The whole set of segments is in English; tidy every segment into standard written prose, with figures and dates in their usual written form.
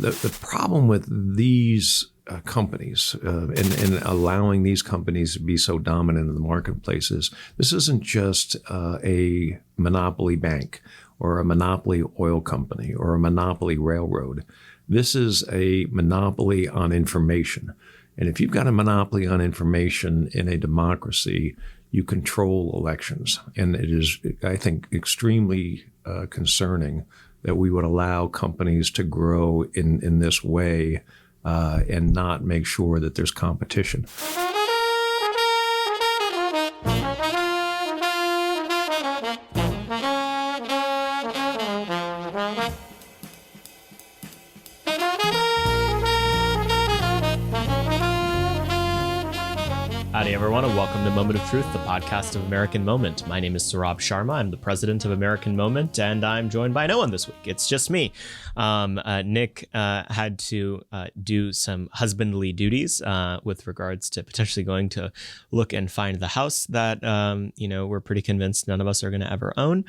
The problem with these companies and allowing these companies to be so dominant in the marketplace is this isn't just a monopoly bank or a monopoly oil company or a monopoly railroad. This is a monopoly on information. And if you've got a monopoly on information in a democracy, you control elections. And it is, I think, extremely concerning that we would allow companies to grow in this way and not make sure that there's competition. Howdy, everyone, and welcome to Moment of Truth, the podcast of American Moment. My name is Saurabh Sharma. I'm the president of American Moment, and I'm joined by no one this week. It's just me. Nick had to do some husbandly duties with regards to potentially going to look and find the house that, we're pretty convinced none of us are going to ever own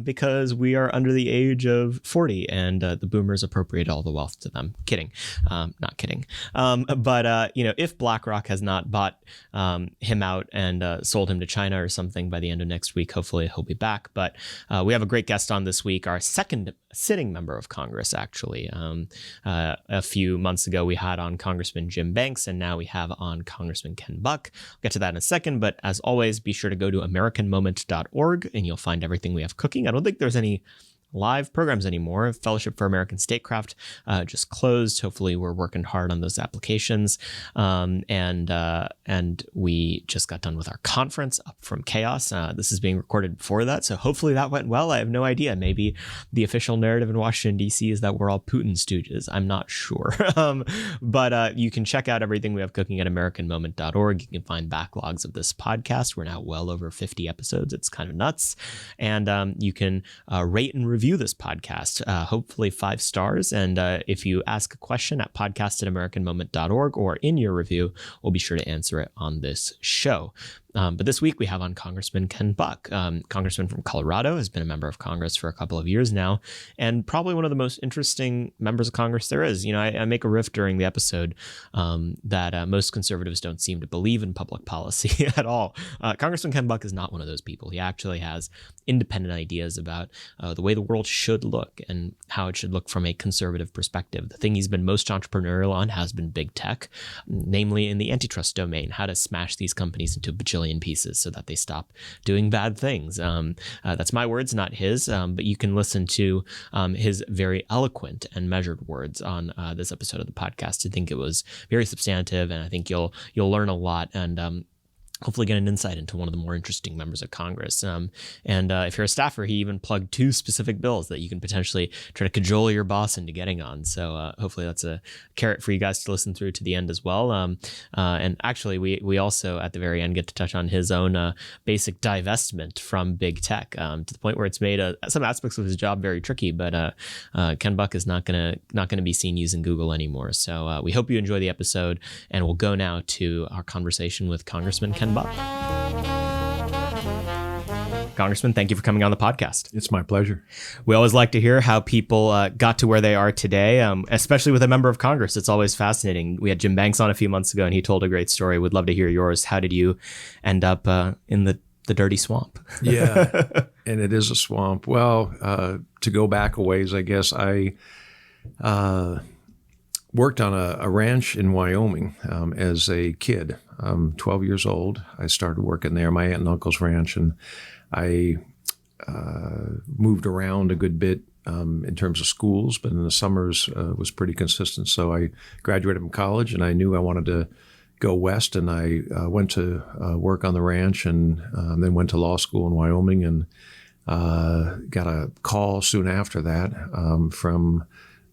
because we are under the age of 40 and the boomers appropriate all the wealth to them. Kidding. Not kidding. But if BlackRock has not bought him out and sold him to China or something by the end of next week, hopefully he'll be back. But we have a great guest on this week, our second sitting member of Congress, actually. A few months ago, we had on Congressman Jim Banks, and now we have on Congressman Ken Buck. I'll get to that in a second. But as always, be sure to go to AmericanMoment.org and you'll find everything we have cooking. I don't think there's any live programs anymore. Fellowship for American Statecraft just closed. Hopefully we're working hard on those applications. And we just got done with our conference Up From Chaos. This is being recorded before that, so hopefully that went well. I have no idea. Maybe the official narrative in Washington, D.C. is that we're all Putin stooges. I'm not sure. But you can check out everything we have cooking at AmericanMoment.org. You can find backlogs of this podcast. We're now well over 50 episodes. It's kind of nuts. And you can rate and review this podcast, hopefully 5 stars. And if you ask a question at podcast@AmericanMoment.org or in your review, we'll be sure to answer it on this show. But this week we have on Congressman Ken Buck. Congressman from Colorado, has been a member of Congress for a couple of years now, and probably one of the most interesting members of Congress there is. I make a riff during the episode that most conservatives don't seem to believe in public policy at all. Congressman Ken Buck is not one of those people. He actually has independent ideas about the way the world should look and how it should look from a conservative perspective. The thing he's been most entrepreneurial on has been big tech, namely in the antitrust domain, how to smash these companies into bajillion pieces so that they stop doing bad things. That's my words, not his, but you can listen to his very eloquent and measured words on this episode of the podcast. I think it was very substantive, and I think you'll learn a lot and hopefully get an insight into one of the more interesting members of Congress. And if you're a staffer, he even plugged 2 specific bills that you can potentially try to cajole your boss into getting on. So hopefully that's a carrot for you guys to listen through to the end as well. And actually, we also at the very end get to touch on his own basic divestment from big tech to the point where it's made some aspects of his job very tricky. But Ken Buck is not gonna be seen using Google anymore. So we hope you enjoy the episode, and we'll go now to our conversation with Congressman Ken Buck. Congressman, thank you for coming on the podcast. It's my pleasure. We always like to hear how people got to where they are today, especially with a member of Congress. It's always fascinating. We had Jim Banks on a few months ago, and he told a great story. We'd love to hear yours. How did you end up in the dirty swamp? Yeah, and it is a swamp. Well, to go back a ways, I guess I worked on a ranch in Wyoming as a kid. 12 years old. I started working there, my aunt and uncle's ranch, and I moved around a good bit in terms of schools, but in the summers was pretty consistent. So I graduated from college, and I knew I wanted to go west, and I went to work on the ranch, and then went to law school in Wyoming, and got a call soon after that from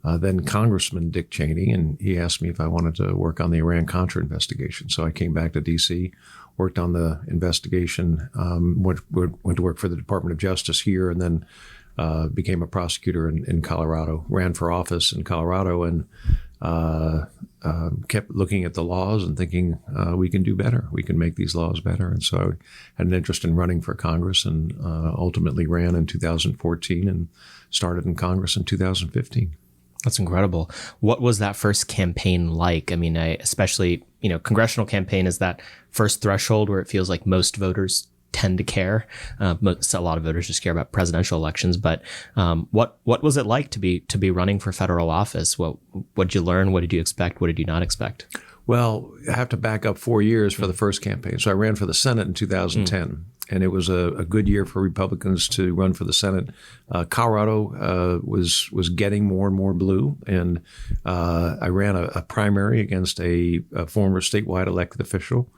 then Congressman Dick Cheney, and he asked me if I wanted to work on the Iran-Contra investigation. So I came back to D.C., worked on the investigation, went to work for the Department of Justice here, and then became a prosecutor in Colorado, ran for office in Colorado, and kept looking at the laws and thinking we can do better. We can make these laws better. And so I had an interest in running for Congress, and ultimately ran in 2014 and started in Congress in 2015. That's incredible. What was that first campaign like? I mean, especially, congressional campaign is that first threshold where it feels like most voters tend to care. A lot of voters just care about presidential elections. But what was it like to be running for federal office? What did you learn? What did you expect? What did you not expect? Well, I have to back up 4 years for the first campaign. So I ran for the Senate in 2010, and it was a good year for Republicans to run for the Senate. Colorado was getting more and more blue, and I ran a primary against a former statewide elected official.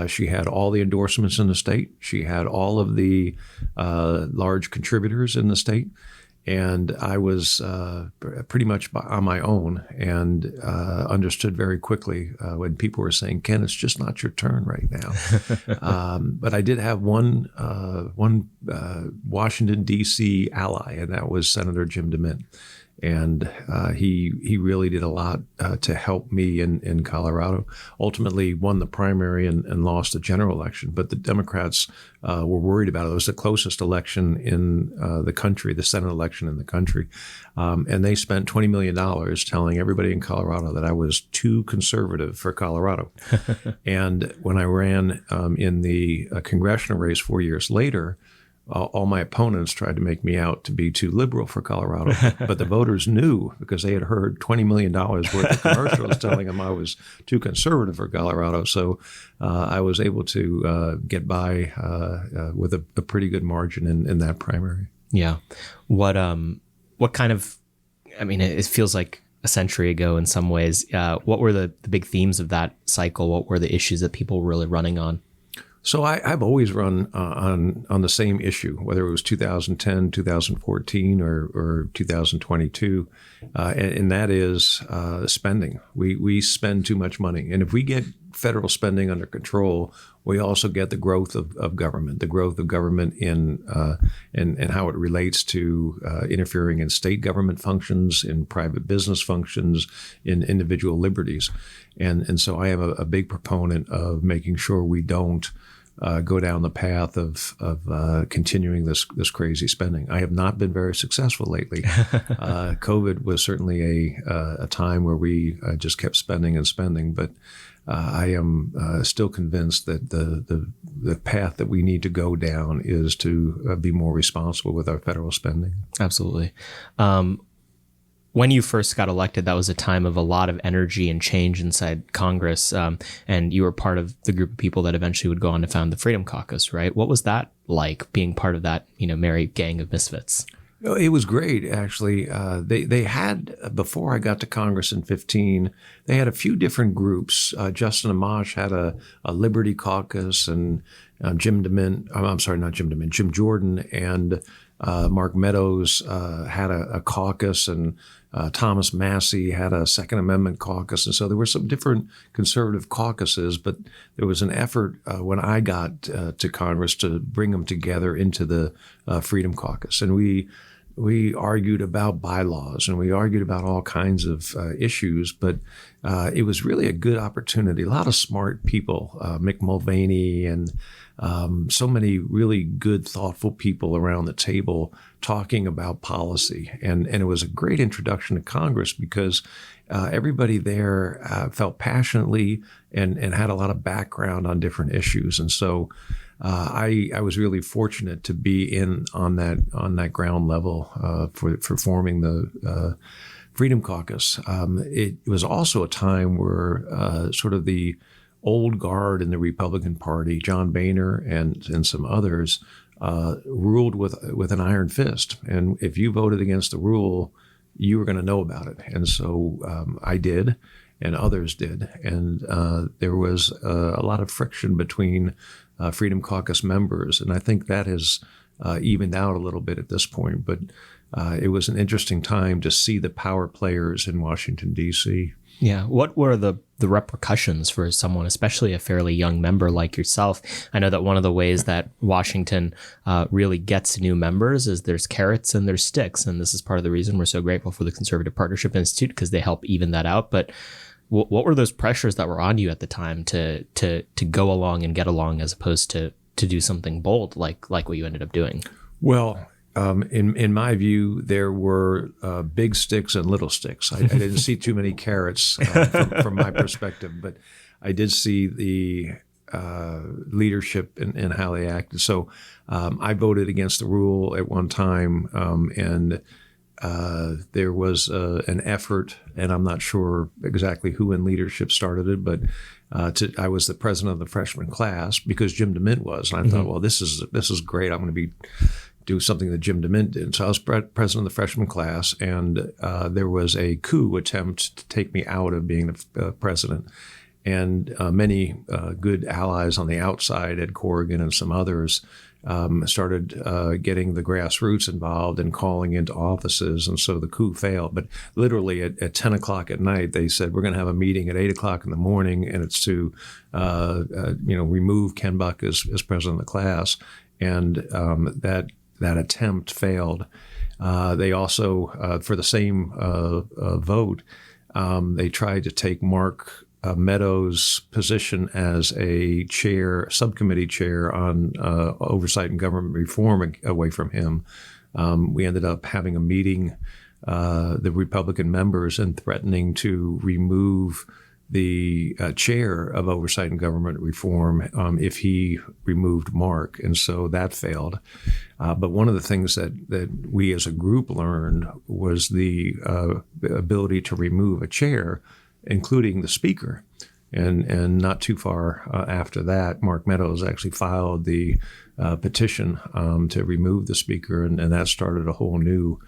She had all the endorsements in the state. She had all of the large contributors in the state. And I was pretty much on my own, and understood very quickly when people were saying, "Ken, it's just not your turn right now." But I did have one Washington, D.C. ally, and that was Senator Jim DeMint. And he really did a lot to help me in Colorado. Ultimately won the primary and lost the general election. But the Democrats were worried about it. It was the closest election in the country, the Senate election in the country. And they spent $20 million telling everybody in Colorado that I was too conservative for Colorado. And when I ran in the congressional race 4 years later, all my opponents tried to make me out to be too liberal for Colorado, but the voters knew because they had heard $20 million worth of commercials telling them I was too conservative for Colorado. So I was able to get by with a pretty good margin in that primary. Yeah. What kind of, I mean, it feels like a century ago in some ways. What were the big themes of that cycle? What were the issues that people were really running on? So I've always run on the same issue, whether it was 2010, 2014, or 2022, and that is spending. We spend too much money, and if we get federal spending under control, we also get the growth of government, in how it relates to interfering in state government functions, in private business functions, in individual liberties, and so I am a big proponent of making sure we don't go down the path of continuing this crazy spending. I have not been very successful lately. COVID was certainly a time where we just kept spending and spending, but I am still convinced that the path that we need to go down is to be more responsible with our federal spending. Absolutely. When you first got elected, that was a time of a lot of energy and change inside Congress, and you were part of the group of people that eventually would go on to found the Freedom Caucus, right? What was that like, being part of that, merry gang of misfits? It was great, actually. They had, before I got to Congress in 2015, they had a few different groups. Justin Amash had a Liberty Caucus, and Jim Jordan and Mark Meadows had a caucus, and Thomas Massey had a Second Amendment caucus. And so there were some different conservative caucuses, but there was an effort when I got to Congress to bring them together into the Freedom Caucus. And we argued about bylaws, and we argued about all kinds of issues, but it was really a good opportunity. A lot of smart people, Mick Mulvaney, and so many really good, thoughtful people around the table talking about policy. And it was a great introduction to Congress because everybody there felt passionately and had a lot of background on different issues. And so I was really fortunate to be on that ground level for forming the Freedom Caucus. It was also a time where sort of the old guard in the Republican Party, John Boehner and some others, ruled with an iron fist. And if you voted against the rule, you were going to know about it. And so I did, and others did. And there was a lot of friction between Freedom Caucus members. And I think that has evened out a little bit at this point. But it was an interesting time to see the power players in Washington, D.C. Yeah. What were the repercussions for someone, especially a fairly young member like yourself? I know that one of the ways that Washington really gets new members is there's carrots and there's sticks. And this is part of the reason we're so grateful for the Conservative Partnership Institute, because they help even that out. But what were those pressures that were on you at the time to go along and get along, as opposed to do something bold like what you ended up doing? Well, In my view, there were big sticks and little sticks. I didn't see too many carrots from my perspective, but I did see the leadership and how they acted. So I voted against the rule at one time, and there was an effort, and I'm not sure exactly who in leadership started it, but I was the president of the freshman class because Jim DeMint was, and I thought, well, this is great. I'm going to do something that Jim DeMint did. So I was president of the freshman class, and there was a coup attempt to take me out of being the president. And many good allies on the outside, Ed Corrigan and some others, started getting the grassroots involved and calling into offices. And so the coup failed. But literally at 10 o'clock at night, they said, we're going to have a meeting at 8 o'clock in the morning, and it's to remove Ken Buck as president of the class. And that attempt failed. They also, for the same vote, they tried to take Mark Meadows' position as a subcommittee chair on oversight and government reform away from him. We ended up having a meeting, the Republican members, and threatening to remove the chair of oversight and government reform if he removed Mark. And so that failed. But one of the things that we as a group learned was the ability to remove a chair, including the speaker. And not too far after that, Mark Meadows actually filed the petition to remove the speaker, and that started a whole new,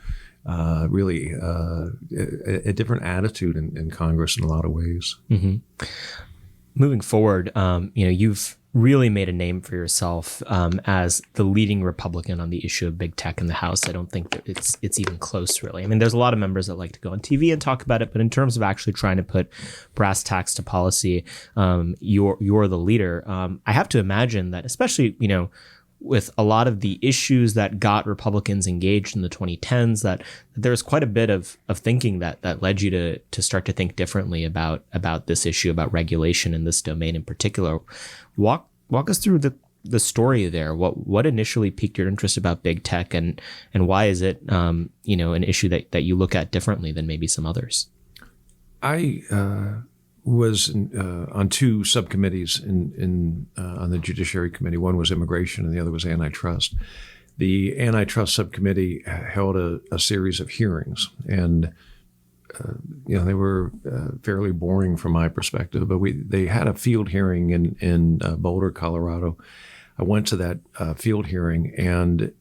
really a different attitude in Congress in a lot of ways. Mm-hmm. Moving forward, you've really made a name for yourself as the leading Republican on the issue of big tech in the House. I don't think that it's even close, really. I mean, there's a lot of members that like to go on TV and talk about it, but in terms of actually trying to put brass tacks to policy, you're the leader. I have to imagine that, especially, with a lot of the issues that got Republicans engaged in the 2010s, that there's quite a bit of thinking that led you to start to think differently about this issue, about regulation in this domain in particular. Walk us through the story there. What initially piqued your interest about big tech, and why is it an issue that you look at differently than maybe some others? I was on two subcommittees on the Judiciary Committee. One was Immigration and the other was Antitrust. The Antitrust Subcommittee held a series of hearings, and they were fairly boring from my perspective, but they had a field hearing in Boulder, Colorado. I went to that field hearing, and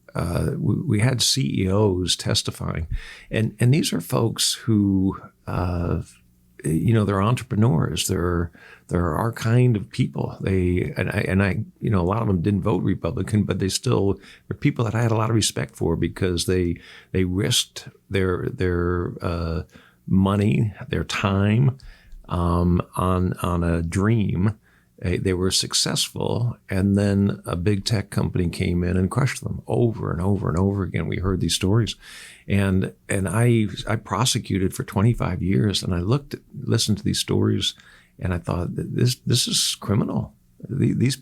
we had CEOs testifying, and these are folks who they're entrepreneurs. They're our kind of people. I a lot of them didn't vote Republican, but they're people that I had a lot of respect for because they risked their money, their time on a dream. They were successful, and then a big tech company came in and crushed them over and over and over again. We heard these stories, and I prosecuted for 25 years, and I listened to these stories, and I thought this is criminal. These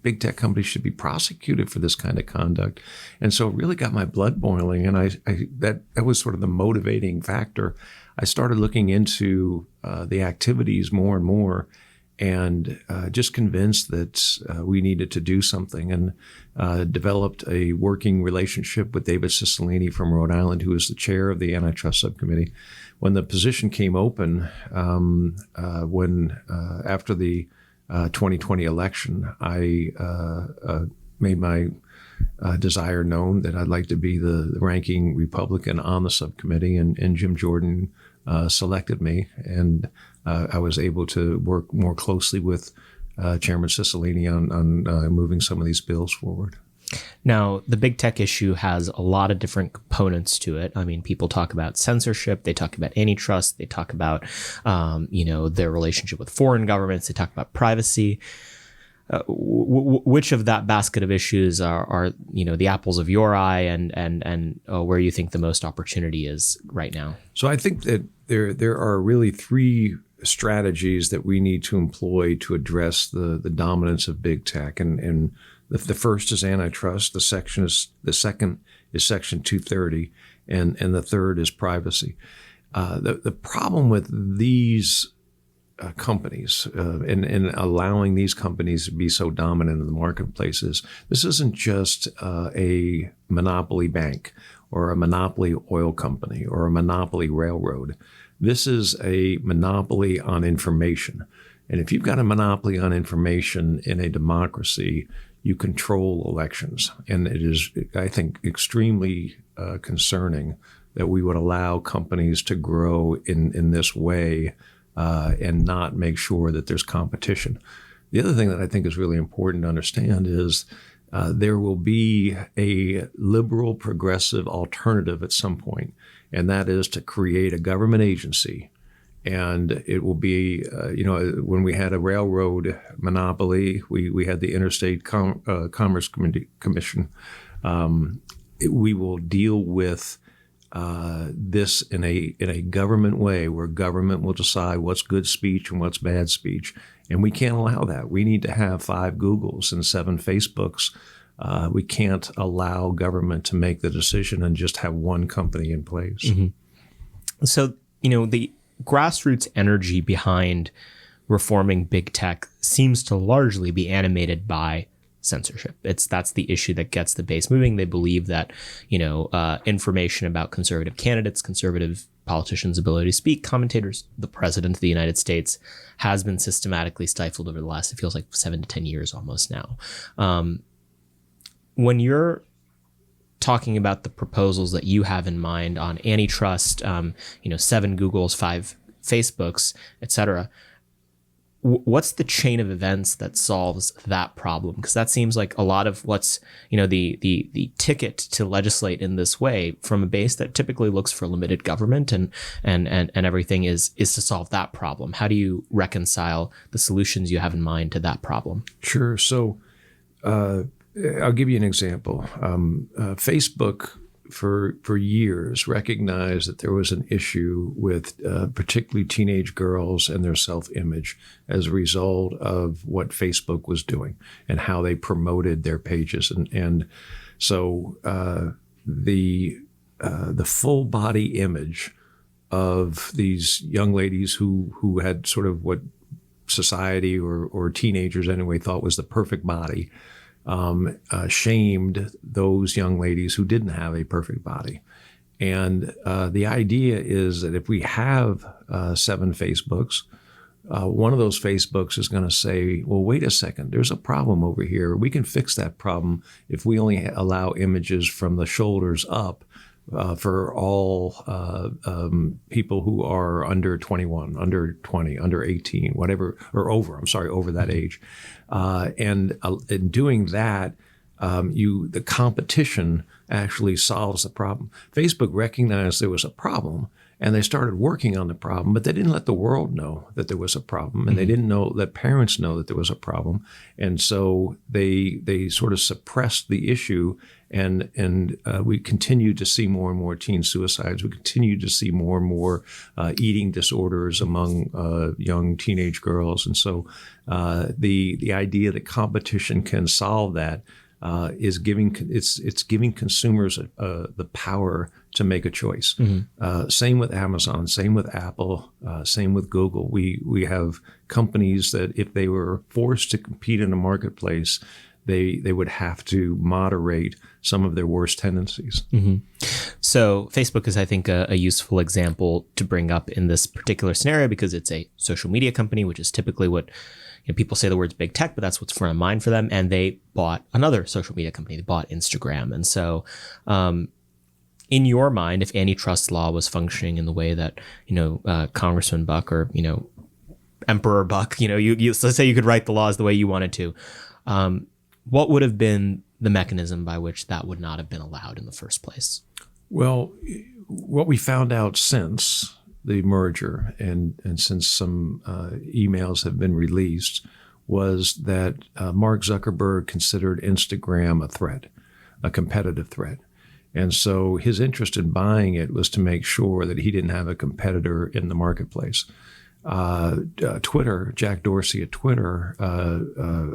big tech companies should be prosecuted for this kind of conduct, and so it really got my blood boiling, and that was sort of the motivating factor. I started looking into the activities more and more, and just convinced that we needed to do something, and developed a working relationship with David Cicilline from Rhode Island, who is the chair of the Antitrust Subcommittee. When the position came open, after the 2020 election, I made my desire known that I'd like to be the ranking Republican on the subcommittee, and Jim Jordan selected me, and I was able to work more closely with Chairman Cicilline on moving some of these bills forward. Now, the big tech issue has a lot of different components to it. I mean, people talk about censorship, they talk about antitrust, they talk about, their relationship with foreign governments, they talk about privacy. Which of that basket of issues are the apples of your eye, and where you think the most opportunity is right now? So I think that there are really three strategies that we need to employ to address the dominance of big tech, and the first is antitrust. The second is Section 230, and the third is privacy. The problem with these companies and allowing these companies to be so dominant in the marketplace is this isn't just a monopoly bank or a monopoly oil company or a monopoly railroad. This is a monopoly on information. And if you've got a monopoly on information in a democracy, you control elections. And it is, I think, extremely concerning that we would allow companies to grow in this way and not make sure that there's competition. The other thing that I think is really important to understand is there will be a liberal progressive alternative at some point, and that is to create a government agency. And it will be, when we had a railroad monopoly, we had the Interstate Commerce Commission. We will deal with this in a government way, where government will decide what's good speech and what's bad speech. And we can't allow that. We need to have 5 Googles and 7 Facebooks. We can't allow government to make the decision and just have one company in place. Mm-hmm. So, the grassroots energy behind reforming big tech seems to largely be animated by censorship. That's the issue that gets the base moving. They believe that, information about conservative candidates, conservative politicians' ability to speak, commentators, the president of the United States has been systematically stifled over the last, it feels like 7 to 10 years almost now. When you're talking about the proposals that you have in mind on antitrust, 7 Googles, 5 Facebooks, et cetera, what's the chain of events that solves that problem? Because that seems like a lot of what's, the ticket to legislate in this way from a base that typically looks for limited government and everything is to solve that problem. How do you reconcile the solutions you have in mind to that problem? Sure. So I'll give you an example. Facebook for years recognized that there was an issue with particularly teenage girls and their self-image as a result of what Facebook was doing and how they promoted their pages. And so the full body image of these young ladies who had sort of what society or teenagers anyway thought was the perfect body shamed those young ladies who didn't have a perfect body. And the idea is that if we have 7 Facebooks, one of those Facebooks is going to say, well, wait a second, there's a problem over here. We can fix that problem if we only allow images from the shoulders up for all people who are under 21, under 20, under 18, whatever, or over that age. And in doing that, the competition actually solves the problem. Facebook recognized there was a problem, and they started working on the problem, but they didn't let the world know that there was a problem, and they didn't let parents know that there was a problem. And so they sort of suppressed the issue, and we continue to see more and more teen suicides. We continue to see more and more eating disorders among young teenage girls. And so the idea that competition can solve that is giving consumers the power to make a choice. Mm-hmm. Same with Amazon, same with Apple, same with Google. We have companies that if they were forced to compete in a marketplace, they would have to moderate some of their worst tendencies. Mm-hmm. So Facebook is, I think, a useful example to bring up in this particular scenario because it's a social media company, which is typically what people say the words big tech, but that's what's front of mind for them. And they bought another social media company. They bought Instagram. And so in your mind, if antitrust law was functioning in the way that, Congressman Buck or, Emperor Buck, let's say you could write the laws the way you wanted to, what would have been the mechanism by which that would not have been allowed in the first place? Well, what we found out since the merger and since some emails have been released was that Mark Zuckerberg considered Instagram a threat, a competitive threat. And so his interest in buying it was to make sure that he didn't have a competitor in the marketplace. Twitter, Jack Dorsey at Twitter,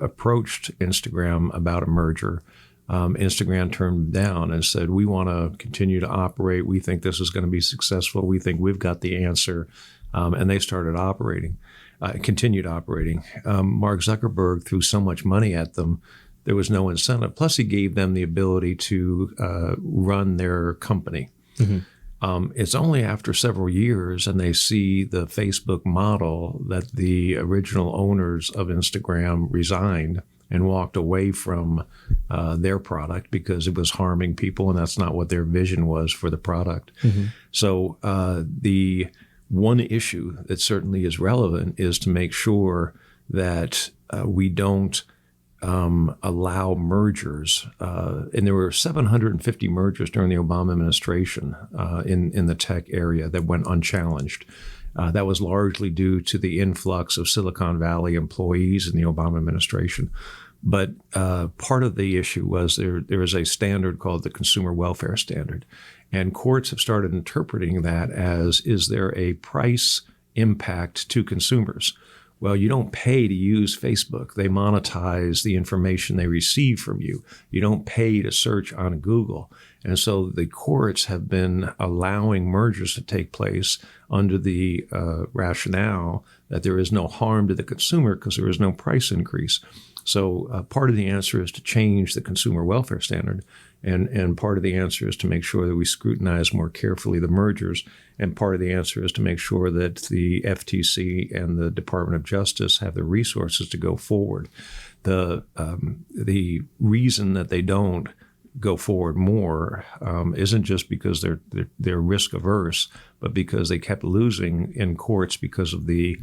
approached Instagram about a merger Instagram turned them down and said, we want to continue to operate. We think this is going to be successful. We think we've got the answer. And they started operating, continued operating. Mark Zuckerberg threw so much money at them, there was no incentive. Plus, he gave them the ability to run their company. Mm-hmm. It's only after several years and they see the Facebook model that the original owners of Instagram resigned and walked away from their product because it was harming people, and that's not what their vision was for the product. Mm-hmm. So the one issue that certainly is relevant is to make sure that we don't allow mergers. And there were 750 mergers during the Obama administration in the tech area that went unchallenged. That was largely due to the influx of Silicon Valley employees in the Obama administration. But part of the issue was there is a standard called the Consumer Welfare Standard. And courts have started interpreting that as, is there a price impact to consumers? Well, you don't pay to use Facebook. They monetize the information they receive from you. You don't pay to search on Google. And so the courts have been allowing mergers to take place under the rationale that there is no harm to the consumer because there is no price increase. So part of the answer is to change the consumer welfare standard. And part of the answer is to make sure that we scrutinize more carefully the mergers. And part of the answer is to make sure that the FTC and the Department of Justice have the resources to go forward. The reason that they don't go forward more isn't just because they're risk averse, but because they kept losing in courts because of the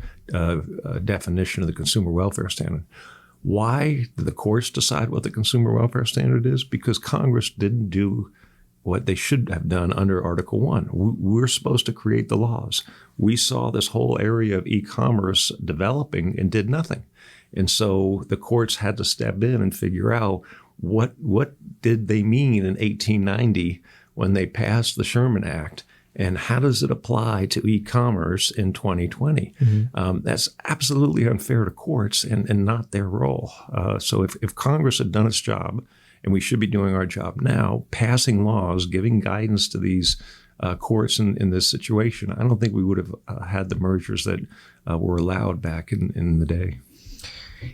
definition of the consumer welfare standard. Why did the courts decide what the consumer welfare standard is? Because Congress didn't do what they should have done under Article 1. We're supposed to create the laws. We saw this whole area of e-commerce developing and did nothing. And so the courts had to step in and figure out what did they mean in 1890 when they passed the Sherman Act, and how does it apply to e-commerce in 2020? Mm-hmm. That's absolutely unfair to courts and not their role. So if Congress had done its job, and we should be doing our job now, passing laws, giving guidance to these courts in this situation, I don't think we would have had the mergers that were allowed back in the day.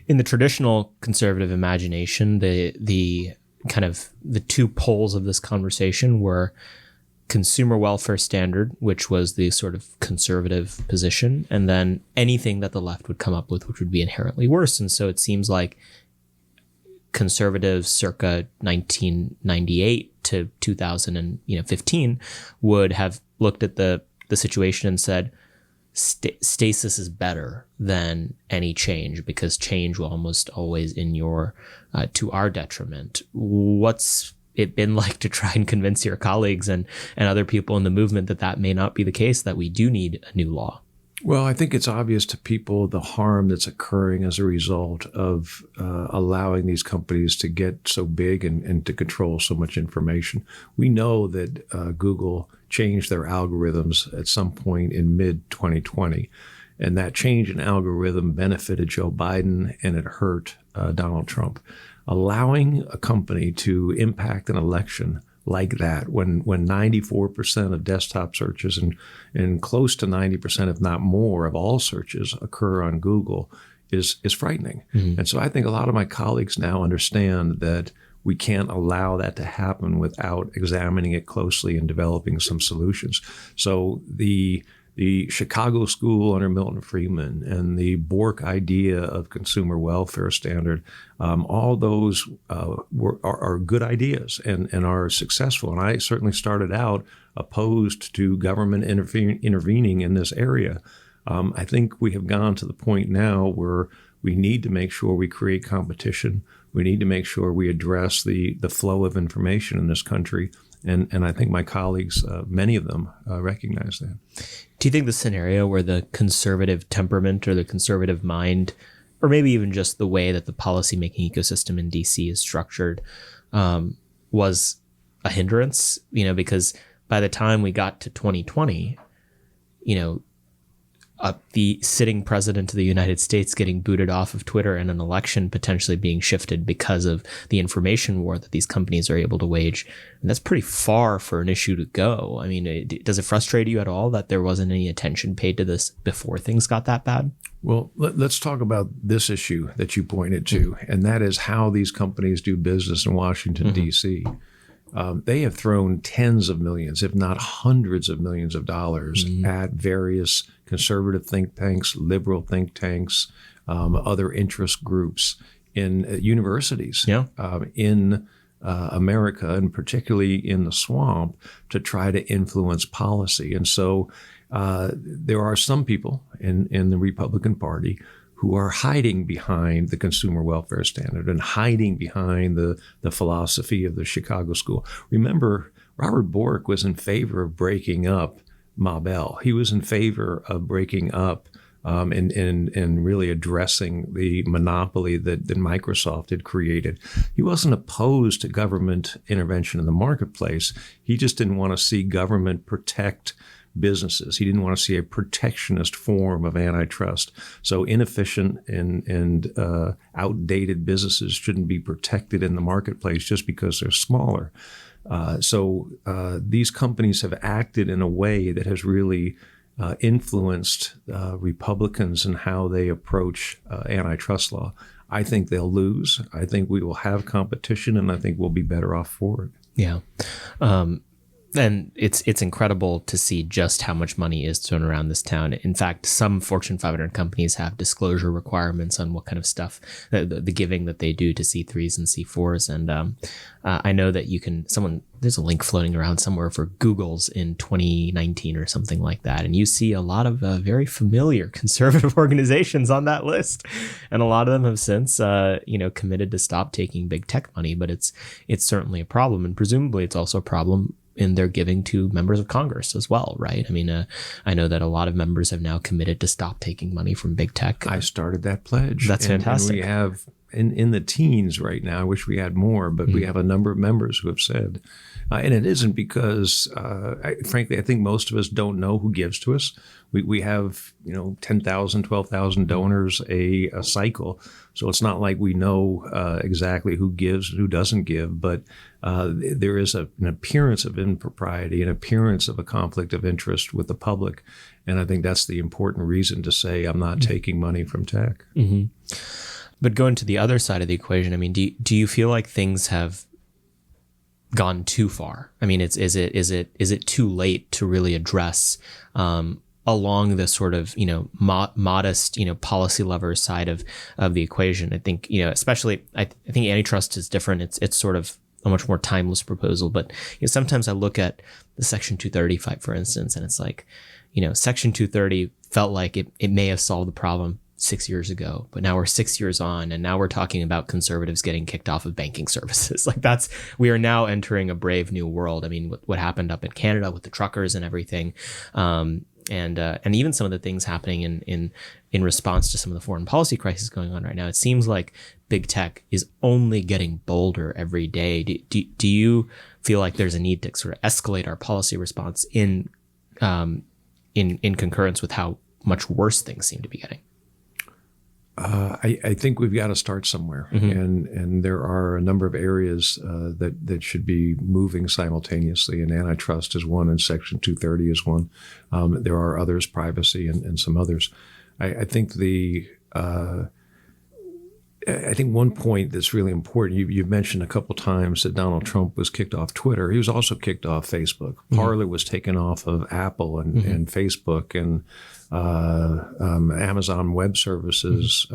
In the traditional conservative imagination, the kind of the two poles of this conversation were consumer welfare standard, which was the sort of conservative position, and then anything that the left would come up with, which would be inherently worse. And so it seems like conservatives circa 1998 to 2015 would have looked at the situation and said, stasis is better than any change because change will almost always inure to our detriment. What's it been like to try and convince your colleagues and other people in the movement that may not be the case, that we do need a new law? Well, I think it's obvious to people the harm that's occurring as a result of allowing these companies to get so big and to control so much information. We know that Google changed their algorithms at some point in mid-2020, and that change in algorithm benefited Joe Biden and it hurt Donald Trump. Allowing a company to impact an election like that, when 94% of desktop searches and close to 90%, if not more, of all searches occur on Google is frightening. Mm-hmm. And so I think a lot of my colleagues now understand that we can't allow that to happen without examining it closely and developing some solutions. So the Chicago School under Milton Friedman and the Bork idea of consumer welfare standard, all those are good ideas and are successful. And I certainly started out opposed to government intervening in this area. I think we have gone to the point now where we need to make sure we create competition. We need to make sure we address the flow of information in this country. And I think my colleagues, many of them, recognize that. Do you think the scenario where the conservative temperament or the conservative mind, or maybe even just the way that the policymaking ecosystem in DC is structured, was a hindrance? Because by the time we got to 2020, the sitting president of the United States getting booted off of Twitter and an election potentially being shifted because of the information war that these companies are able to wage. And that's pretty far for an issue to go. I mean, does it frustrate you at all that there wasn't any attention paid to this before things got that bad? Well, let's talk about this issue that you pointed to, and that is how these companies do business in Washington, D.C. They have thrown tens of millions, if not hundreds of millions of dollars at various conservative think tanks, liberal think tanks, other interest groups in universities in America, and particularly in the swamp, to try to influence policy. And so there are some people in the Republican Party who are hiding behind the consumer welfare standard and hiding behind the philosophy of the Chicago School. Remember, Robert Bork was in favor of breaking up Ma Bell. He was in favor of breaking up and really addressing the monopoly that Microsoft had created. He wasn't opposed to government intervention in the marketplace. He just didn't want to see government protect businesses. He didn't want to see a protectionist form of antitrust. So inefficient and outdated businesses shouldn't be protected in the marketplace just because they're smaller. So these companies have acted in a way that has really influenced Republicans in how they approach antitrust law. I think they'll lose. I think we will have competition, and I think we'll be better off for it. Yeah. And it's incredible to see just how much money is thrown around this town. In fact, some Fortune 500 companies have disclosure requirements on what kind of stuff, the giving that they do to C3s and C4s. And I know that there's a link floating around somewhere for Google's in 2019 or something like that. And you see a lot of very familiar conservative organizations on that list. And a lot of them have since, committed to stop taking big tech money. But it's certainly a problem. And presumably it's also a problem in their giving to members of Congress as well, right? I mean, I know that a lot of members have now committed to stop taking money from big tech. I started that pledge. That's fantastic. And we have in the teens right now. I wish we had more, but we have a number of members who have said, and it isn't because, frankly, I think most of us don't know who gives to us. We have 10,000, 12,000 donors a cycle, so it's not like we know exactly who gives and who doesn't give. But there is an appearance of impropriety, an appearance of a conflict of interest with the public, and I think that's the important reason to say I'm not taking money from tech. Mm-hmm. But going to the other side of the equation, I mean, do you feel like things have gone too far? I mean, is it too late to really address along the sort of modest policy lever side of the equation? I think especially I think antitrust is different. It's sort of a much more timeless proposal. But sometimes I look at the Section 230 fight, for instance, and it's like Section 230 felt like it may have solved the problem 6 years ago, but now we're 6 years on, and now we're talking about conservatives getting kicked off of banking services. We are now entering a brave new world. I mean, what happened up in Canada with the truckers and everything, and even some of the things happening in response to some of the foreign policy crisis going on right now. It seems like big tech is only getting bolder every day. Do you feel like there's a need to sort of escalate our policy response in concurrence with how much worse things seem to be getting? I think we've got to start somewhere, and there are a number of areas that should be moving simultaneously, and antitrust is one, and Section 230 is one. There are others, privacy and some others. I think one point that's really important, you've mentioned a couple times that Donald Trump was kicked off Twitter. He was also kicked off Facebook. Parler was taken off of Apple and Facebook, and Amazon Web Services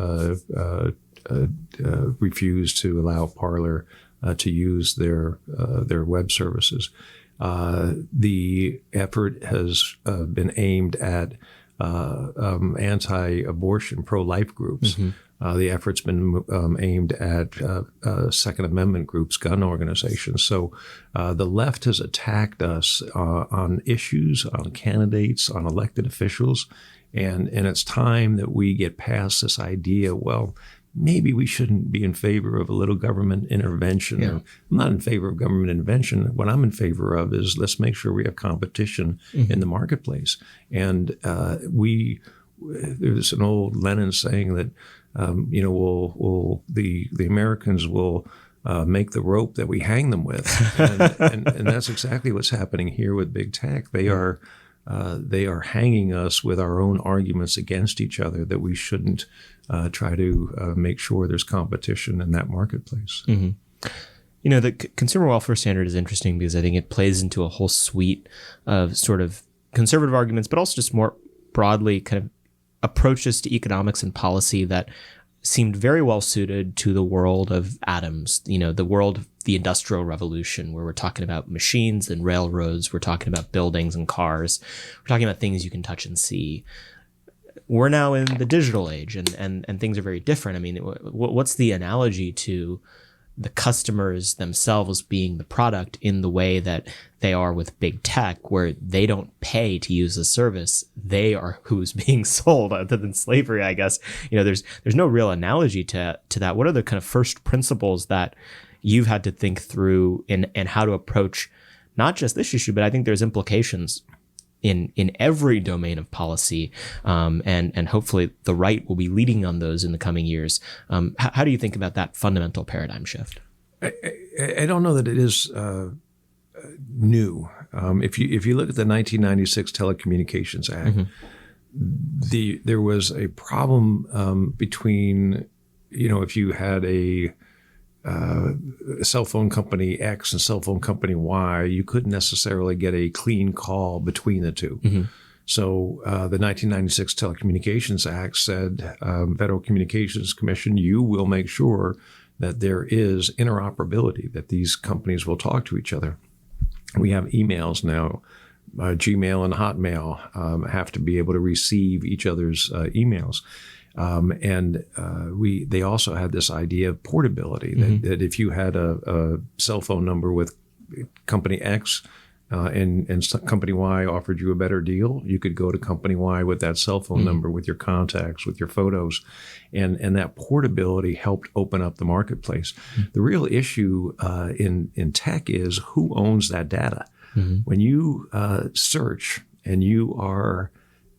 refused to allow Parler to use their web services. The effort has been aimed at anti-abortion, pro-life groups. The effort's been aimed at Second Amendment groups, gun organizations. So the left has attacked us on issues, on candidates, on elected officials. And it's time that we get past this idea, well, maybe we shouldn't be in favor of a little government intervention. Yeah. I'm not in favor of government intervention. What I'm in favor of is let's make sure we have competition in the marketplace. And we there's an old Lenin saying that, the Americans will make the rope that we hang them with. And that's exactly what's happening here with big tech. They are hanging us with our own arguments against each other that we shouldn't try to make sure there's competition in that marketplace. Mm-hmm. The consumer welfare standard is interesting because I think it plays into a whole suite of sort of conservative arguments, but also just more broadly kind of approaches to economics and policy that seemed very well suited to the world of atoms, the world of the Industrial Revolution, where we're talking about machines and railroads, we're talking about buildings and cars, we're talking about things you can touch and see. We're now in the digital age, and things are very different. I mean, what's the analogy to the customers themselves being the product in the way that they are with big tech, where they don't pay to use the service, they are who's being sold, other than slavery, I guess. There's no real analogy to that. What are the kind of first principles that you've had to think through and how to approach not just this issue, but I think there's implications in every domain of policy, and hopefully the right will be leading on those in the coming years. How do you think about that fundamental paradigm shift? I don't know that it is new. If you look at the 1996 Telecommunications Act, mm-hmm. There was a problem between, if you had a cell phone company X and cell phone company Y, you couldn't necessarily get a clean call between the two. Mm-hmm. So the 1996 Telecommunications Act said, Federal Communications Commission, you will make sure that there is interoperability, that these companies will talk to each other. We have emails now. Gmail and Hotmail have to be able to receive each other's emails. They also had this idea of portability, mm-hmm. that if you had a cell phone number with company X and company Y offered you a better deal, you could go to company Y with that cell phone mm-hmm. number, with your contacts, with your photos. And that portability helped open up the marketplace. Mm-hmm. The real issue in tech is who owns that data. Mm-hmm. When you search and you are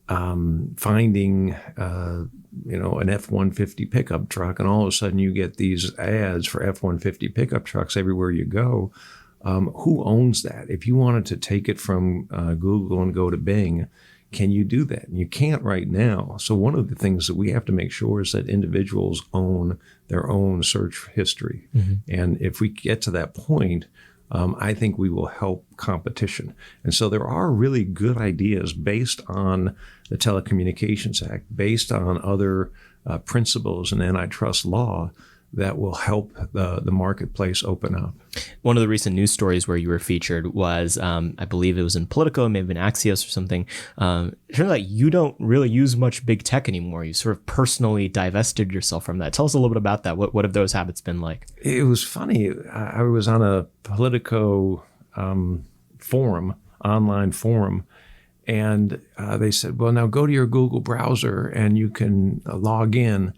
finding an F-150 pickup truck, and all of a sudden you get these ads for F-150 pickup trucks everywhere you go. Who owns that? If you wanted to take it from Google and go to Bing, can you do that? And you can't right now. So one of the things that we have to make sure is that individuals own their own search history. Mm-hmm. And if we get to that point, I think we will help competition. And so there are really good ideas based on the Telecommunications Act, based on other principles in antitrust law that will help the marketplace open up. One of the recent news stories where you were featured was, I believe it was in Politico, maybe in Axios or something. It turns out you don't really use much big tech anymore. You sort of personally divested yourself from that. Tell us a little bit about that. What have those habits been like? It was funny. I was on a Politico online forum, and they said, well, now go to your Google browser and you can log in.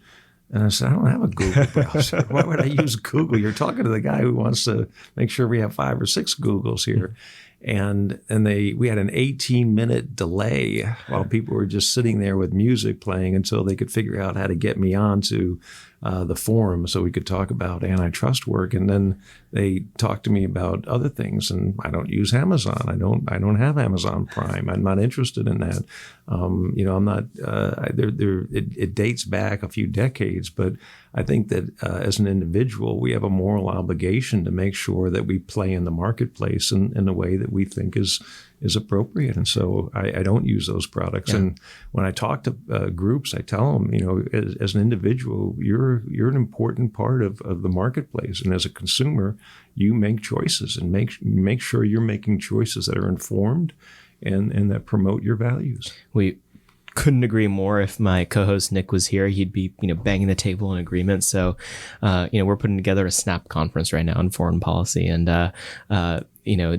And I said, I don't have a Google browser. Why would I use Google? You're talking to the guy who wants to make sure we have 5 or 6 Googles here. And we had an 18-minute delay while people were just sitting there with music playing until they could figure out how to get me onto the forum so we could talk about antitrust work. And then they talked to me about other things. And I don't use Amazon. I don't have Amazon Prime. I'm not interested in that. I'm not. It dates back a few decades, but I think that as an individual, we have a moral obligation to make sure that we play in the marketplace in the way that we think is appropriate. And so I don't use those products. Yeah. And when I talk to groups, I tell them, as an individual, you're an important part of the marketplace. And as a consumer, you make choices and make sure you're making choices that are informed and that promote your values. We couldn't agree more. If my co-host Nick was here, he'd be banging the table in agreement. So we're putting together a SNAP conference right now on foreign policy, and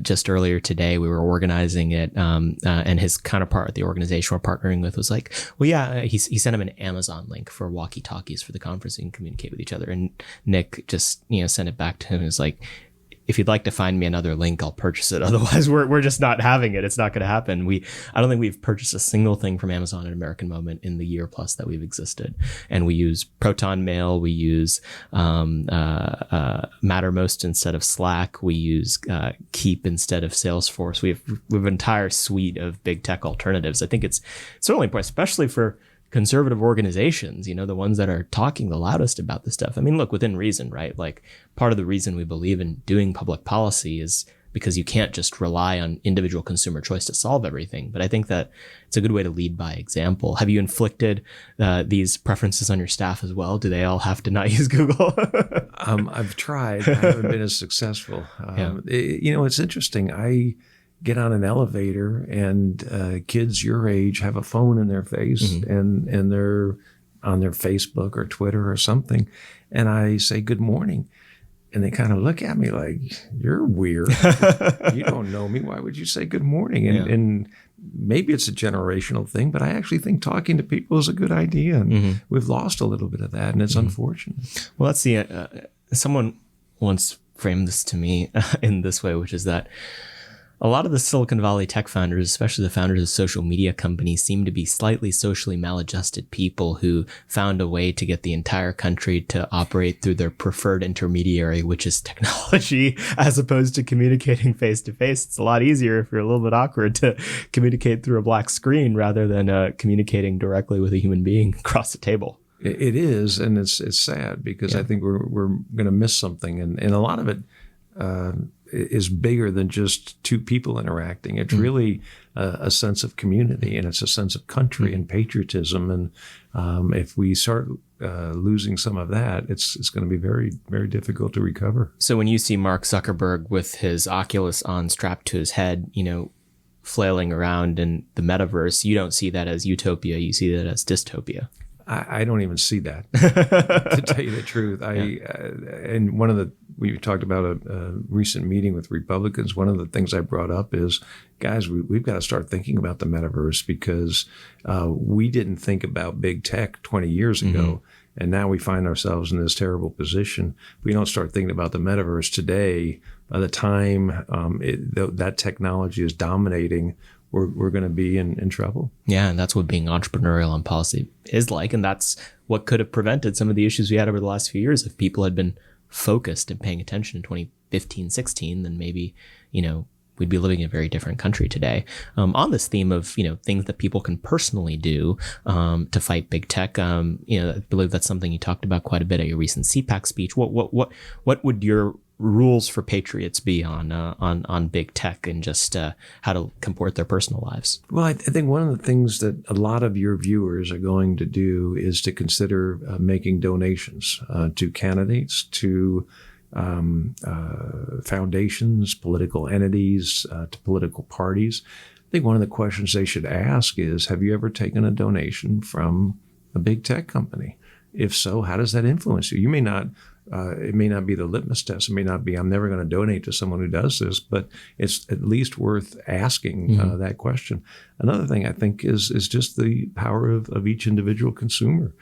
just earlier today we were organizing it, and his counterpart at the organization we're partnering with was like, well, yeah, he sent him an Amazon link for walkie-talkies for the conference and communicate with each other, and Nick just sent it back to him. It was like, if you'd like to find me another link, I'll purchase it. Otherwise, we're just not having it. It's not going to happen. I don't think we've purchased a single thing from Amazon at American Moment in the year plus that we've existed. And we use Proton Mail. We use Mattermost instead of Slack. We use Keep instead of Salesforce. We have an entire suite of big tech alternatives. I think it's certainly important, especially for conservative organizations, the ones that are talking the loudest about this stuff. I mean, look, within reason, right? Like, part of the reason we believe in doing public policy is because you can't just rely on individual consumer choice to solve everything. But I think that it's a good way to lead by example. Have you inflicted these preferences on your staff as well? Do they all have to not use Google? I've tried. I haven't been as successful. It's interesting. I get on an elevator and kids your age have a phone in their face and they're on their Facebook or Twitter or something. And I say, good morning. And they kind of look at me like, you're weird. You don't know me. Why would you say good morning? And maybe it's a generational thing, but I actually think talking to people is a good idea. And we've lost a little bit of that, and it's unfortunate. Well, that's someone once framed this to me in this way, which is that a lot of the Silicon Valley tech founders, especially the founders of social media companies, seem to be slightly socially maladjusted people who found a way to get the entire country to operate through their preferred intermediary, which is technology, as opposed to communicating face to face. It's a lot easier if you're a little bit awkward to communicate through a black screen rather than communicating directly with a human being across the table. It is, and it's sad because I think we're going to miss something, and a lot of it is bigger than just two people interacting. It's really a sense of community, and it's a sense of country and patriotism. And if we start losing some of that, it's going to be very, very difficult to recover. So when you see Mark Zuckerberg with his Oculus on strapped to his head, flailing around in the metaverse, you don't see that as utopia. You see that as dystopia. I don't even see that, to tell you the truth. And we talked about a recent meeting with Republicans. One of the things I brought up is, guys, we've got to start thinking about the metaverse because we didn't think about big tech 20 years ago. And now we find ourselves in this terrible position. If we don't start thinking about the metaverse today, by the time that technology is dominating, we're going to be in trouble. Yeah, and that's what being entrepreneurial on policy is like. And that's what could have prevented some of the issues we had over the last few years. If people had been focused and paying attention in 2015, 16, then maybe, we'd be living in a very different country today. On this theme of, things that people can personally do to fight big tech, I believe that's something you talked about quite a bit at your recent CPAC speech. What would your rules for patriots be on big tech and just how to comport their personal lives? Well, I think one of the things that a lot of your viewers are going to do is to consider making donations to candidates, to foundations, political entities, to political parties. I think one of the questions they should ask is, have you ever taken a donation from a big tech company? If so, how does that influence you? You may not, it may not be the litmus test. It may not be, I'm never going to donate to someone who does this, but it's at least worth asking that question. Another thing I think is just the power of each individual consumer.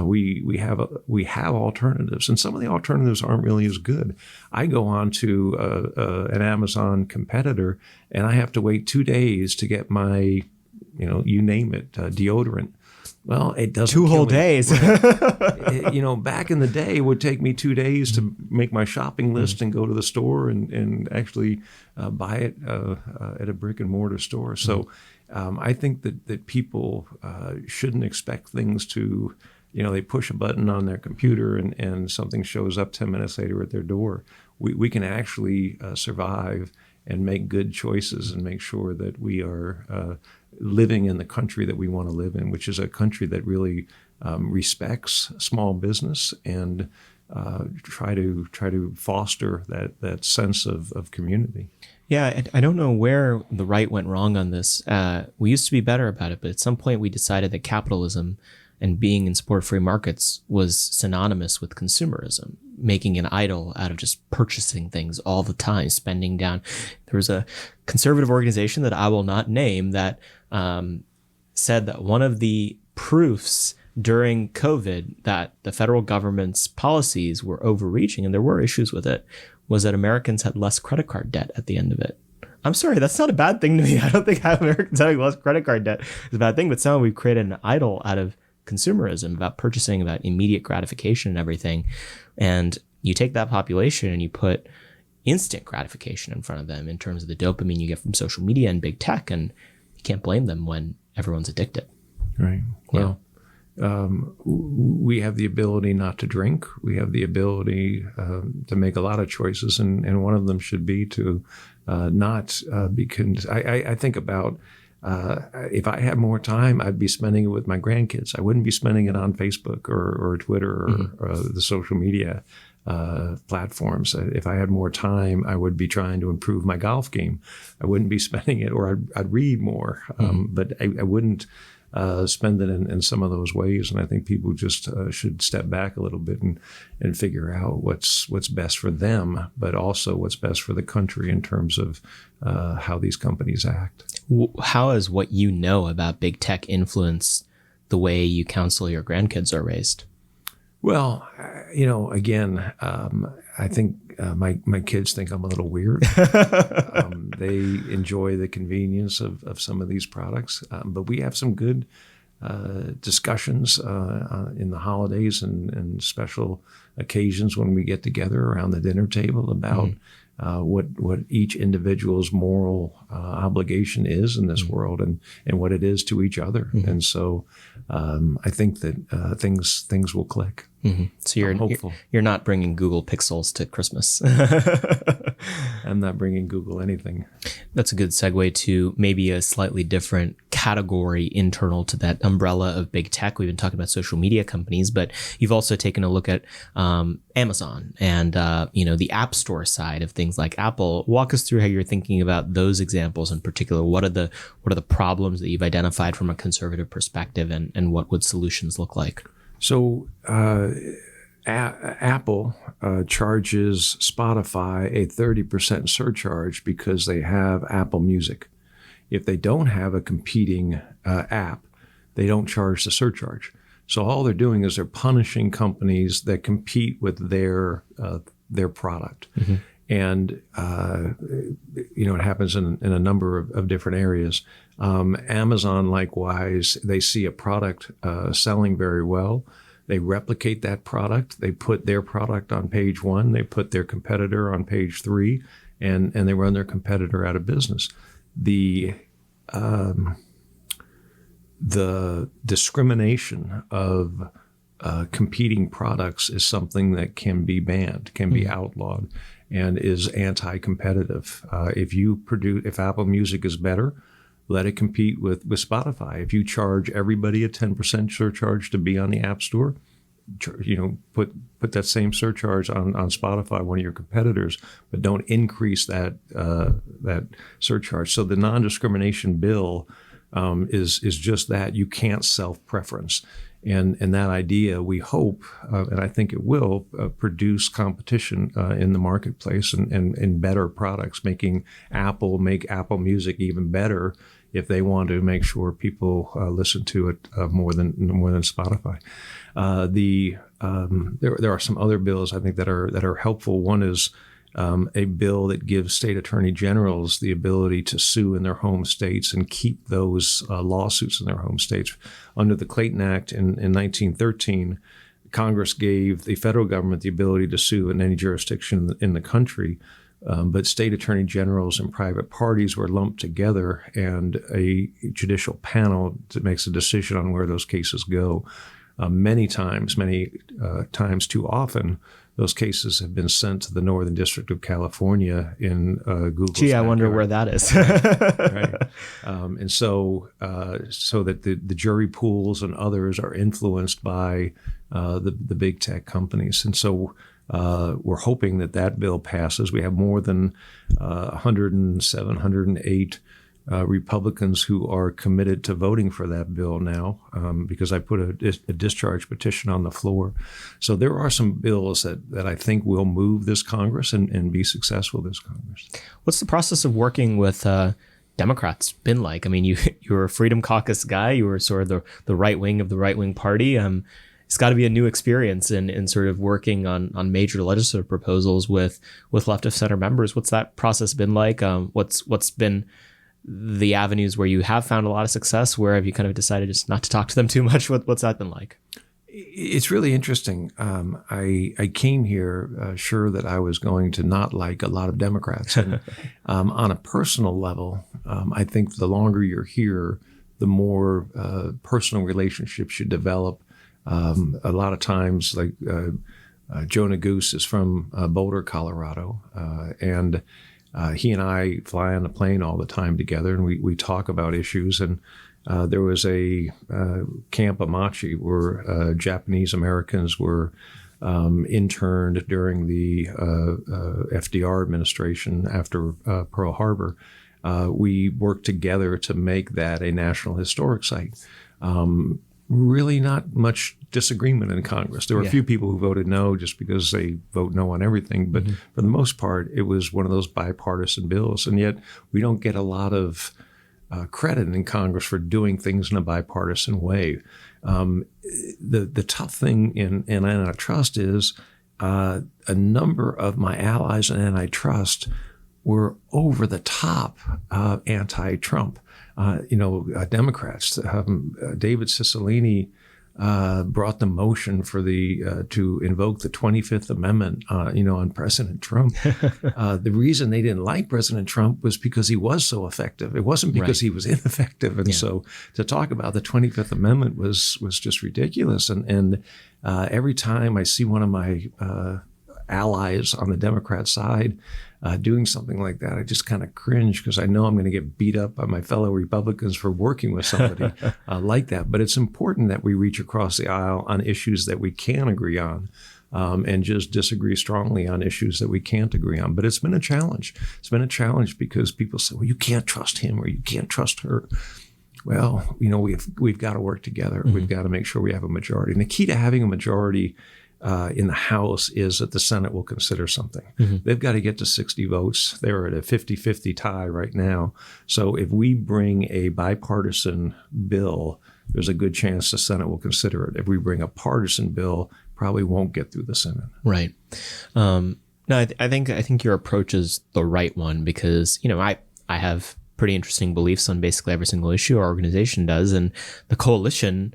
We have alternatives, and some of the alternatives aren't really as good. I go on to an Amazon competitor, and I have to wait 2 days to get my, you name it, deodorant. Well, it doesn't. 2 whole days. Back in the day, it would take me 2 days to make my shopping list and go to the store and actually buy it at a brick and mortar store. So I think that people shouldn't expect things to, they push a button on their computer and something shows up 10 minutes later at their door. We can actually survive and make good choices and make sure that we are living in the country that we want to live in, which is a country that really respects small business and try to foster that sense of community. Yeah, I don't know where the right went wrong on this. We used to be better about it, but at some point we decided that capitalism and being in support of free markets was synonymous with consumerism, making an idol out of just purchasing things all the time, spending down. There was a conservative organization that I will not name that said that one of the proofs during COVID that the federal government's policies were overreaching, and there were issues with it, was that Americans had less credit card debt at the end of it. I'm sorry, that's not a bad thing to me. I don't think Americans having less credit card debt is a bad thing, but somehow we've created an idol out of consumerism, about purchasing, about immediate gratification and everything. And you take that population and you put instant gratification in front of them in terms of the dopamine you get from social media and big tech, and you can't blame them when everyone's addicted. Right. Well, we have the ability not to drink. We have the ability to make a lot of choices, and one of them should be to not be. I think about if I had more time, I'd be spending it with my grandkids. I wouldn't be spending it on Facebook or Twitter or the social media platforms. If I had more time, I would be trying to improve my golf game. I wouldn't be spending it, or I'd read more. But I wouldn't spend it in some of those ways. And I think people just should step back a little bit and figure out what's best for them, but also what's best for the country in terms of how these companies act. How has what you know about big tech influenced the way you counsel your grandkids are raised? Well, again, I think my kids think I'm a little weird. They enjoy the convenience of some of these products, but we have some good discussions in the holidays and special occasions when we get together around the dinner table about what each individual's moral obligation is in this world and what it is to each other. And so I think that things will click. So you're hopeful. You're not bringing Google Pixels to Christmas. I'm not bringing Google anything. That's a good segue to maybe a slightly different category internal to that umbrella of big tech. We've been talking about social media companies, but you've also taken a look at Amazon and the App Store side of things like Apple. Walk us through how you're thinking about those examples in particular. What are the problems that you've identified from a conservative perspective, and what would solutions look like? So Apple charges Spotify a 30% surcharge because they have Apple Music. If they don't have a competing app, they don't charge the surcharge. So all they're doing is they're punishing companies that compete with their product. And, it happens in a number of different areas. Amazon, likewise, they see a product selling very well. They replicate that product. They put their product on page 1. They put their competitor on page 3, and they run their competitor out of business. The discrimination of competing products is something that can be banned, can be outlawed, and is anti-competitive. If Apple Music is better, let it compete with Spotify. If you charge everybody a 10% surcharge to be on the App Store, put that same surcharge on Spotify, one of your competitors, but don't increase that surcharge. So the non-discrimination bill is just that. You can't self-preference. And that idea, we hope, and I think it will, produce competition in the marketplace and better products, make Apple Music even better if they want to make sure people listen to it more than Spotify. There are some other bills I think that are helpful. One is a bill that gives state attorney generals the ability to sue in their home states and keep those lawsuits in their home states. Under the Clayton Act in 1913, Congress gave the federal government the ability to sue in any jurisdiction in the country, but state attorney generals and private parties were lumped together, and a judicial panel makes a decision on where those cases go. Many times too often, those cases have been sent to the Northern District of California in Google's Gee, I wonder where that is. Right. And so that the jury pools and others are influenced by the big tech companies. And so we're hoping that bill passes. We have more than 107, 108 Republicans who are committed to voting for that bill now, because I put a discharge petition on the floor. So there are some bills that I think will move this Congress and be successful this Congress. What's the process of working with Democrats been like? I mean, you were a Freedom Caucus guy. You were sort of the right wing of the right wing party. It's got to be a new experience in sort of working on major legislative proposals with left of center members. What's that process been like? What's been the avenues where you have found a lot of success? Where have you kind of decided just not to talk to them too much? What's that been like? It's really interesting. I came here sure that I was going to not like a lot of Democrats. And on a personal level, I think the longer you're here, the more personal relationships you develop. A lot of times, like Jonah Goose is from Boulder, Colorado, and he and I fly on a plane all the time together, and we talk about issues. And there was a Camp Amachi where Japanese Americans were interned during the FDR administration after Pearl Harbor. We worked together to make that a National Historic Site. Really not much disagreement in Congress. There were a few people who voted no just because they vote no on everything. But for the most part, it was one of those bipartisan bills. And yet we don't get a lot of credit in Congress for doing things in a bipartisan way. The tough thing in antitrust is a number of my allies in antitrust were over the top anti-Trump. Democrats. David Cicilline brought the motion for to invoke the 25th Amendment, on President Trump. The reason they didn't like President Trump was because he was so effective. It wasn't because he was ineffective. And so to talk about the 25th Amendment was just ridiculous. And every time I see one of my allies on the Democrat side doing something like that, I just kind of cringe because I know I'm going to get beat up by my fellow Republicans for working with somebody like that. But it's important that we reach across the aisle on issues that we can agree on and just disagree strongly on issues that we can't agree on. But it's been a challenge. It's been a challenge because people say, well, you can't trust him or you can't trust her. Well, we've got to work together. We've got to make sure we have a majority. And the key to having a majority in the House is that the Senate will consider something. They've got to get to 60 votes. They're at a 50-50 tie right now. So if we bring a bipartisan bill, there's a good chance the Senate will consider it. If we bring a partisan bill, probably won't get through the Senate. Right. No, I think your approach is the right one because, I have pretty interesting beliefs on basically every single issue our organization does. And the coalition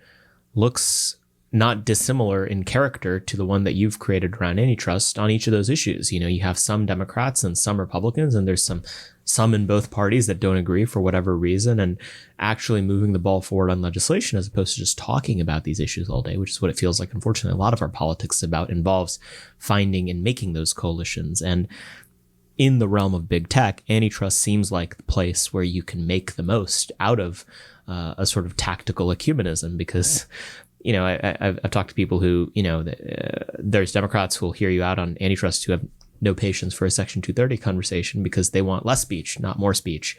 looks not dissimilar in character to the one that you've created around antitrust on each of those issues. You have some Democrats and some Republicans, and there's some in both parties that don't agree for whatever reason, and actually moving the ball forward on legislation as opposed to just talking about these issues all day, which is what it feels like. Unfortunately, a lot of our politics is about involves finding and making those coalitions. And in the realm of big tech, antitrust seems like the place where you can make the most out of a sort of tactical ecumenism because I've talked to people who, there's Democrats who will hear you out on antitrust who have no patience for a Section 230 conversation because they want less speech, not more speech.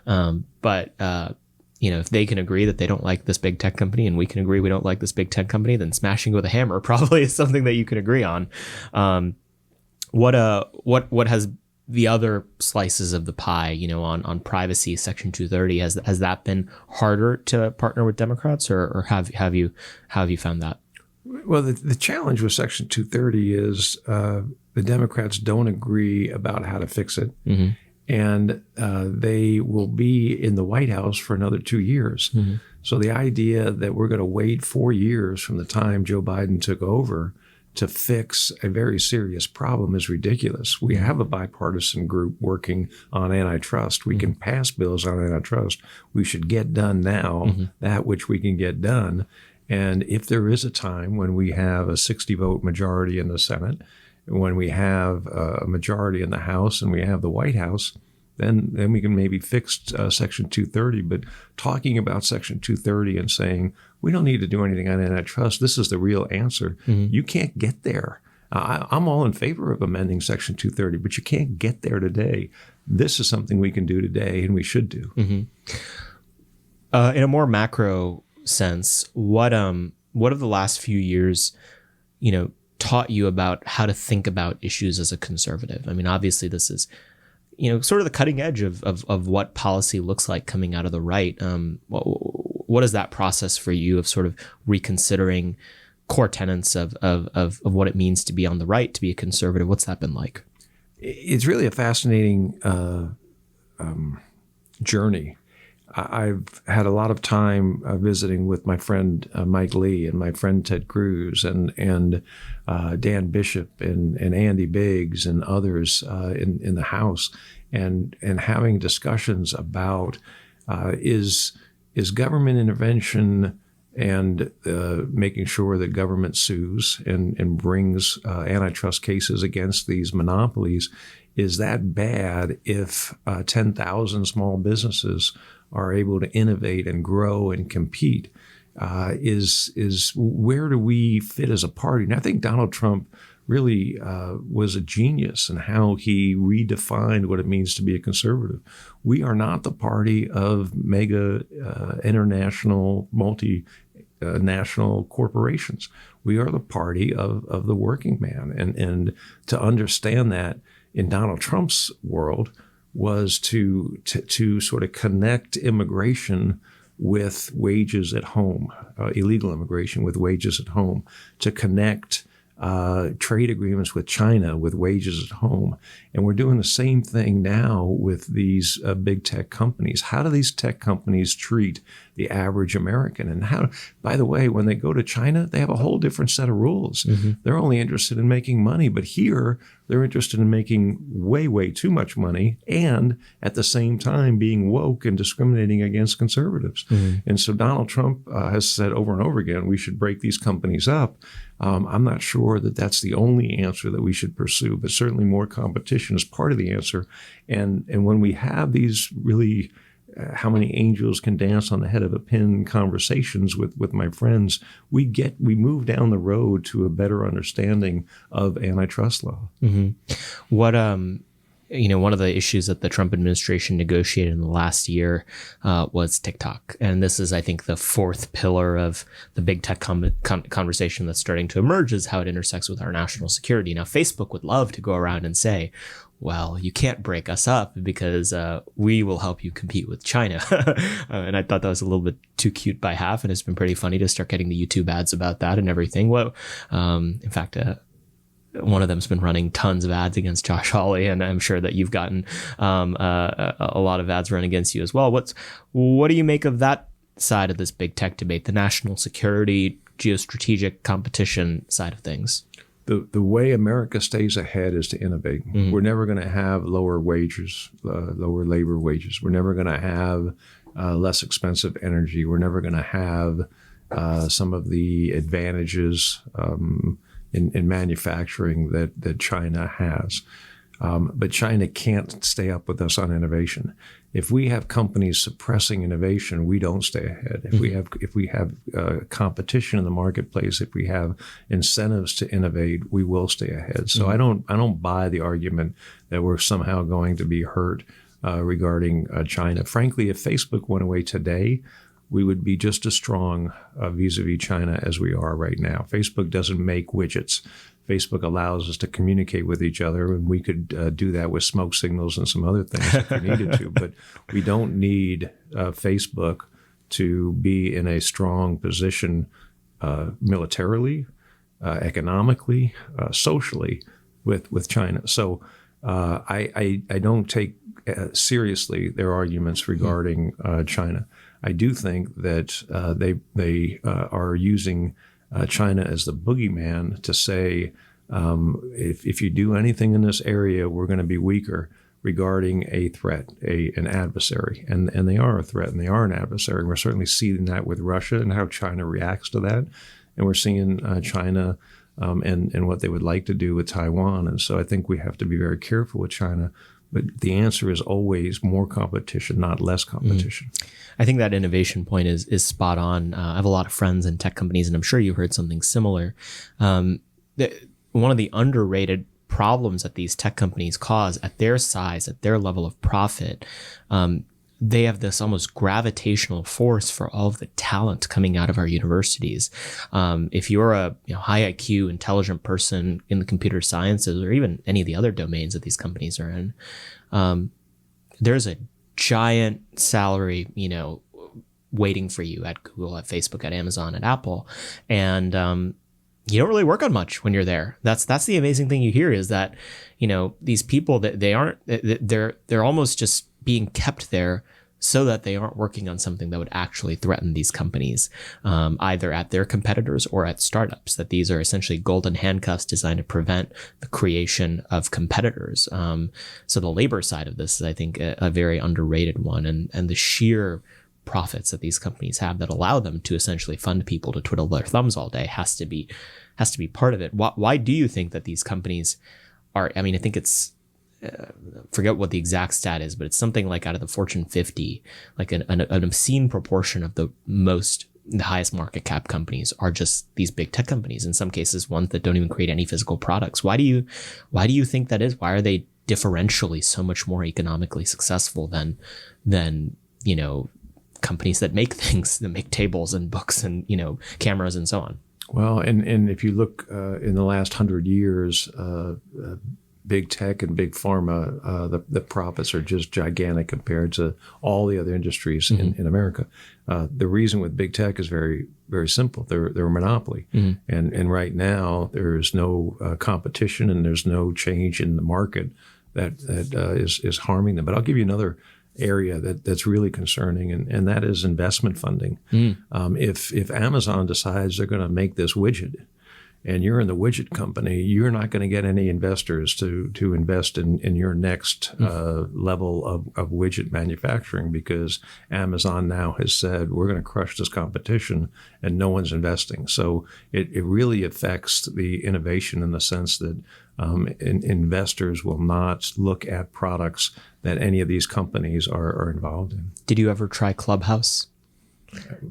But if they can agree that they don't like this big tech company and we can agree we don't like this big tech company, then smashing with a hammer probably is something that you can agree on. What has the other slices of the pie, on privacy, Section 230, has that been harder to partner with Democrats, or have you found that? Well, the challenge with Section 230 is the Democrats don't agree about how to fix it, and they will be in the White House for another 2 years. So the idea that we're going to wait 4 years from the time Joe Biden took over to fix a very serious problem is ridiculous. We have a bipartisan group working on antitrust. We can pass bills on antitrust. We should get done now that which we can get done. And if there is a time when we have a 60-vote majority in the Senate, when we have a majority in the House and we have the White House, then we can maybe fix Section 230. But talking about Section 230 and saying, we don't need to do anything on antitrust, this is the real answer, you can't get there. I'm all in favor of amending Section 230, but you can't get there today. This is something we can do today and we should do. In a more macro sense, what have the last few years, taught you about how to think about issues as a conservative? I mean, obviously this is sort of the cutting edge of what policy looks like coming out of the right. What is that process for you of sort of reconsidering core tenets of what it means to be on the right, to be a conservative? What's that been like? It's really a fascinating journey. I've had a lot of time visiting with my friend Mike Lee and my friend Ted Cruz and Dan Bishop and Andy Biggs and others in the House, and having discussions about is government intervention and making sure that government sues and brings antitrust cases against these monopolies, is that bad if 10,000 small businesses are able to innovate and grow and compete? Is where do we fit as a party? And I think Donald Trump really was a genius in how he redefined what it means to be a conservative. We are not the party of mega international multinational corporations. We are the party of the working man. And to understand that in Donald Trump's world was to sort of connect immigration with wages at home, illegal immigration with wages at home, to connect trade agreements with China with wages at home. And we're doing the same thing now with these big tech companies. How do these tech companies treat the average American? And how, by the way, when they go to China, they have a whole different set of rules. Mm-hmm. They're only interested in making money, but here they're interested in making way, way too much money and at the same time being woke and discriminating against conservatives. Mm-hmm. And so Donald Trump has said over and over again, we should break these companies up. I'm not sure that that's the only answer that we should pursue, but certainly more competition is part of the answer. And when we have these really how many angels can dance on the head of a pin conversations with my friends, we move down the road to a better understanding of antitrust law. Mm-hmm. What one of the issues that the Trump administration negotiated in the last year was TikTok. And this is, I think, the fourth pillar of the big tech conversation that's starting to emerge, is how it intersects with our national security. Now, Facebook would love to go around and say, well, you can't break us up because we will help you compete with China. And I thought that was a little bit too cute by half. And it's been pretty funny to start getting the YouTube ads about that and everything. Well, in fact, one of them's been running tons of ads against Josh Hawley, and I'm sure that you've gotten a lot of ads run against you as well. What do you make of that side of this big tech debate, the national security, geostrategic competition side of things? The way America stays ahead is to innovate. Mm-hmm. We're never going to have lower wages, lower labor wages. We're never going to have less expensive energy. We're never going to have some of the advantages in manufacturing that China has. But China can't stay up with us on innovation. If we have companies suppressing innovation, we don't stay ahead. If we have competition in the marketplace, if we have incentives to innovate, we will stay ahead. So I don't buy the argument that we're somehow going to be hurt regarding China. Frankly, if Facebook went away today, we would be just as strong vis-a-vis China as we are right now. Facebook doesn't make widgets. Facebook allows us to communicate with each other, and we could do that with smoke signals and some other things if we needed to. But we don't need Facebook to be in a strong position militarily, economically, socially with China. So I don't take seriously their arguments regarding China. I do think that they are using China as the boogeyman to say, if you do anything in this area, we're going to be weaker regarding a threat, an adversary. And they are a threat and they are an adversary. We're certainly seeing that with Russia and how China reacts to that. And we're seeing China and what they would like to do with Taiwan. And so I think we have to be very careful with China. But the answer is always more competition, not less competition. I think that innovation point is spot on. I have a lot of friends in tech companies, and I'm sure you've heard something similar. One of the underrated problems that these tech companies cause at their size, at their level of profit, they have this almost gravitational force for all of the talent coming out of our universities. If you're a high IQ, intelligent person in the computer sciences or even any of the other domains that these companies are in, there's a giant salary, waiting for you at Google, at Facebook, at Amazon, at Apple. And you don't really work on much when you're there. That's the amazing thing you hear is that, these people that they're almost just being kept there so that they aren't working on something that would actually threaten these companies, either at their competitors or at startups, that these are essentially golden handcuffs designed to prevent the creation of competitors. So the labor side of this is, I think, a very underrated one. And the sheer profits that these companies have that allow them to essentially fund people to twiddle their thumbs all day has to be part of it. Why do you think that these companies are, I think it's, forget what the exact stat is, but it's something like out of the Fortune 50, like an obscene proportion of the highest market cap companies are just these big tech companies. In some cases, ones that don't even create any physical products. Why do you think that is? Why are they differentially so much more economically successful than companies that make things, that make tables and books and, cameras and so on? Well, and if you look in the last 100 years, big tech and big pharma, the profits are just gigantic compared to all the other industries in America. The reason with big tech is very, very simple. They're a monopoly. And right now there's no competition and there's no change in the market that is harming them. But I'll give you another area that's really concerning, and that is investment funding. If Amazon decides they're going to make this widget, and you're in the widget company, you're not going to get any investors to invest in your next level of widget manufacturing, because Amazon now has said we're going to crush this competition and no one's investing. So it really affects the innovation in the sense that investors will not look at products that any of these companies are involved in. Did you ever try Clubhouse?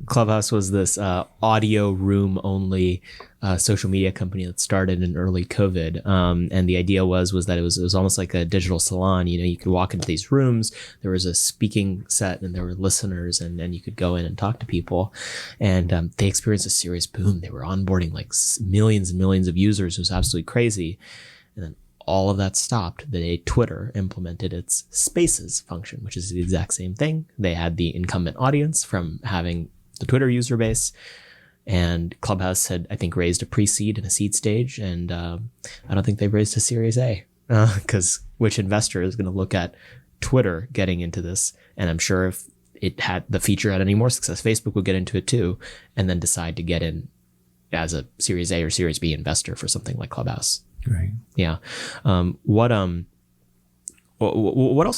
Clubhouse was this audio room only social media company that started in early COVID. And the idea was that it was almost like a digital salon. You could walk into these rooms, there was a speaking set and there were listeners, and then you could go in and talk to people. And they experienced a serious boom. They were onboarding like millions and millions of users. It was absolutely crazy. And then all of that stopped the day Twitter implemented its Spaces function, which is the exact same thing. They had the incumbent audience from having the Twitter user base, and Clubhouse had, I think, raised a pre-seed and a seed stage, and I don't think they've raised a Series A, because which investor is going to look at Twitter getting into this? And I'm sure if it had the feature had any more success, Facebook would get into it too, and then decide to get in as a Series A or Series B investor for something like Clubhouse. Right. Yeah. What else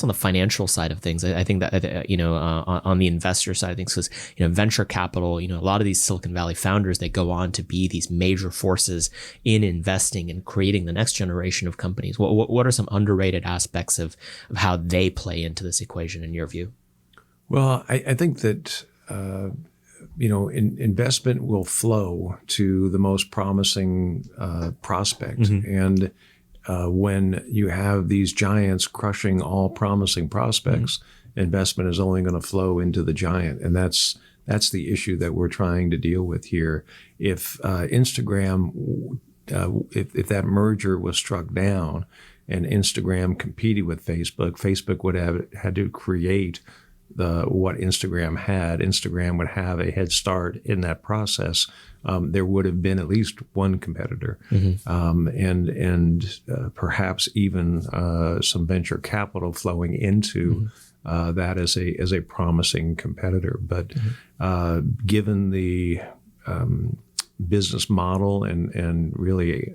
on the financial side of things? I think that, on the investor side of things, because, venture capital, a lot of these Silicon Valley founders, they go on to be these major forces in investing and creating the next generation of companies. What are some underrated aspects of how they play into this equation in your view? Well, I think that, investment will flow to the most promising prospect. And when you have these giants crushing all promising prospects, investment is only going to flow into the giant. And that's the issue that we're trying to deal with here. If Instagram, if that merger was struck down and Instagram competed with Facebook would have had to create what Instagram had. Instagram would have a head start in that process. There would have been at least one competitor, and perhaps even some venture capital flowing into that as a promising competitor. But given the business model and really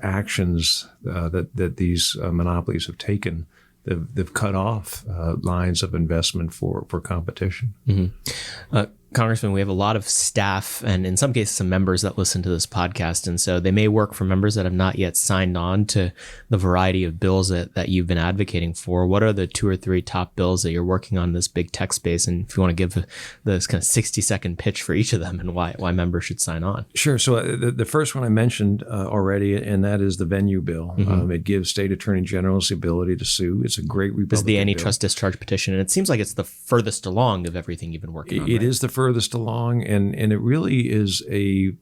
actions that these monopolies have taken, they've cut off lines of investment for competition. Congressman, we have a lot of staff and in some cases some members that listen to this podcast. And so they may work for members that have not yet signed on to the variety of bills that you've been advocating for. What are the 2 or 3 top bills that you're working on in this big tech space? And if you want to give this kind of 60-second pitch for each of them and why members should sign on. Sure. So the first one I mentioned already, and that is the venue bill. It gives state attorney generals the ability to sue. It's a great Republican This is the antitrust bill. discharge petition. And it seems like it's the furthest along of everything you've been working on. It is the furthest along, and it really is a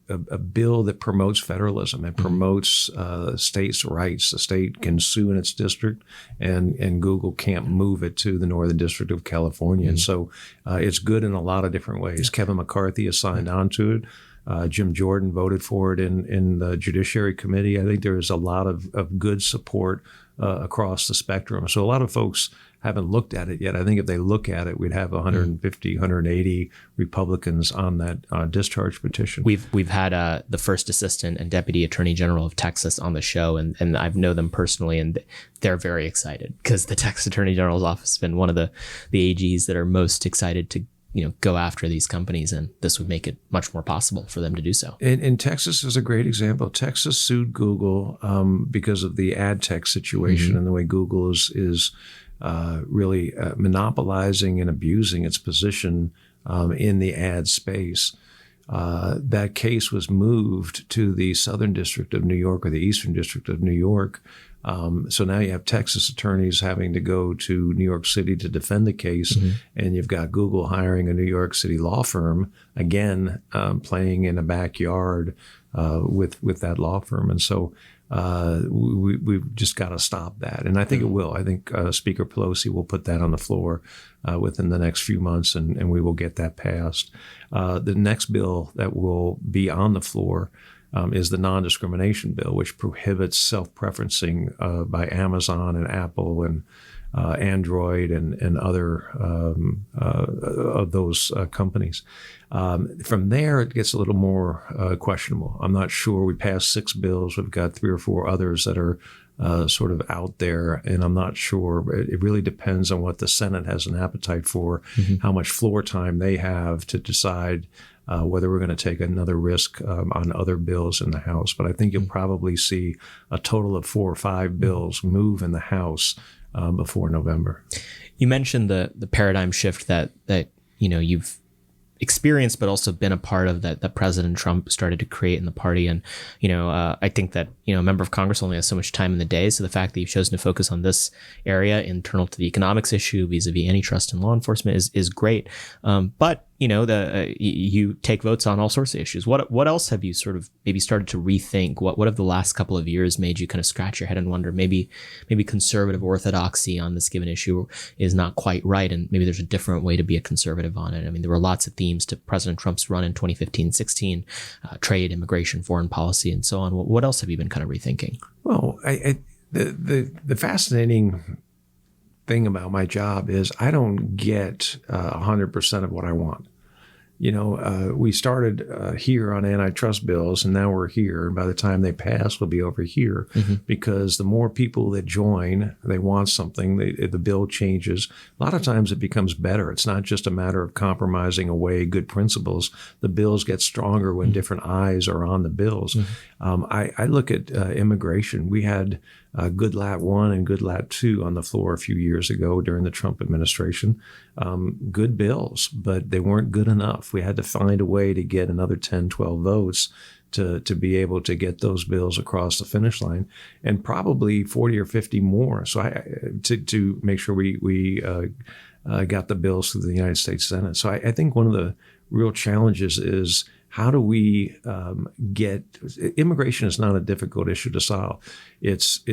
bill that promotes federalism and promotes states' rights. The state can sue in its district, and Google can't move it to the Northern District of California. And so it's good in a lot of different ways. Kevin McCarthy has signed on to it. Jim Jordan voted for it in the Judiciary Committee. I think there is a lot of good support across the spectrum. So a lot of folks haven't looked at it yet. I think if they look at it, we'd have 150, 180 Republicans on that discharge petition. We've had the first assistant and deputy attorney general of Texas on the show, and I know them personally, and they're very excited because the Texas Attorney General's office has been one of the AGs that are most excited to go after these companies, and this would make it much more possible for them to do so. And Texas is a great example. Texas sued Google because of the ad tech situation and the way Google is really monopolizing and abusing its position in the ad space. That case was moved to the Southern District of New York or the Eastern District of New York. So now you have Texas attorneys having to go to New York City to defend the case, and you've got Google hiring a New York City law firm, again, playing in a backyard with that law firm. And so we've just got to stop that. And I think it will. I think Speaker Pelosi will put that on the floor within the next few months, and we will get that passed. The next bill that will be on the floor is the non-discrimination bill, which prohibits self-preferencing by Amazon and Apple and Android and other of those companies. From there, it gets a little more questionable. I'm not sure. We passed 6 bills. We've got 3 or 4 others that are sort of out there, and I'm not sure. It really depends on what the Senate has an appetite for, how much floor time they have to decide whether we're going to take another risk on other bills in the House. But I think you'll probably see a total of 4 or 5 bills move in the House before November. You mentioned the paradigm shift that you've experienced, but also been a part of that President Trump started to create in the party. And, I think that, a member of Congress only has so much time in the day. So the fact that you've chosen to focus on this area internal to the economics issue vis-a-vis antitrust and law enforcement is great. But you take votes on all sorts of issues. What else have you sort of maybe started to rethink? What have the last couple of years made you kind of scratch your head and wonder maybe conservative orthodoxy on this given issue is not quite right, and maybe there's a different way to be a conservative on it? I mean, there were lots of themes to President Trump's run in 2015-16, trade, immigration, foreign policy, and so on. What else have you been kind of rethinking? Well, the fascinating thing about my job is I don't get 100% of what I want. We started here on antitrust bills, and now we're here. And by the time they pass, we'll be over here because the more people that join, they want something, the bill changes. A lot of times it becomes better. It's not just a matter of compromising away good principles. The bills get stronger when different eyes are on the bills. I look at immigration. We had Good Lat 1 and Good Lat 2 on the floor a few years ago during the Trump administration. Good bills, but they weren't good enough. We had to find a way to get another 10, 12 votes to be able to get those bills across the finish line, and probably 40 or 50 more. So to make sure we got the bills through the United States Senate. So I think one of the real challenges is how do we get immigration is not a difficult issue to solve. It's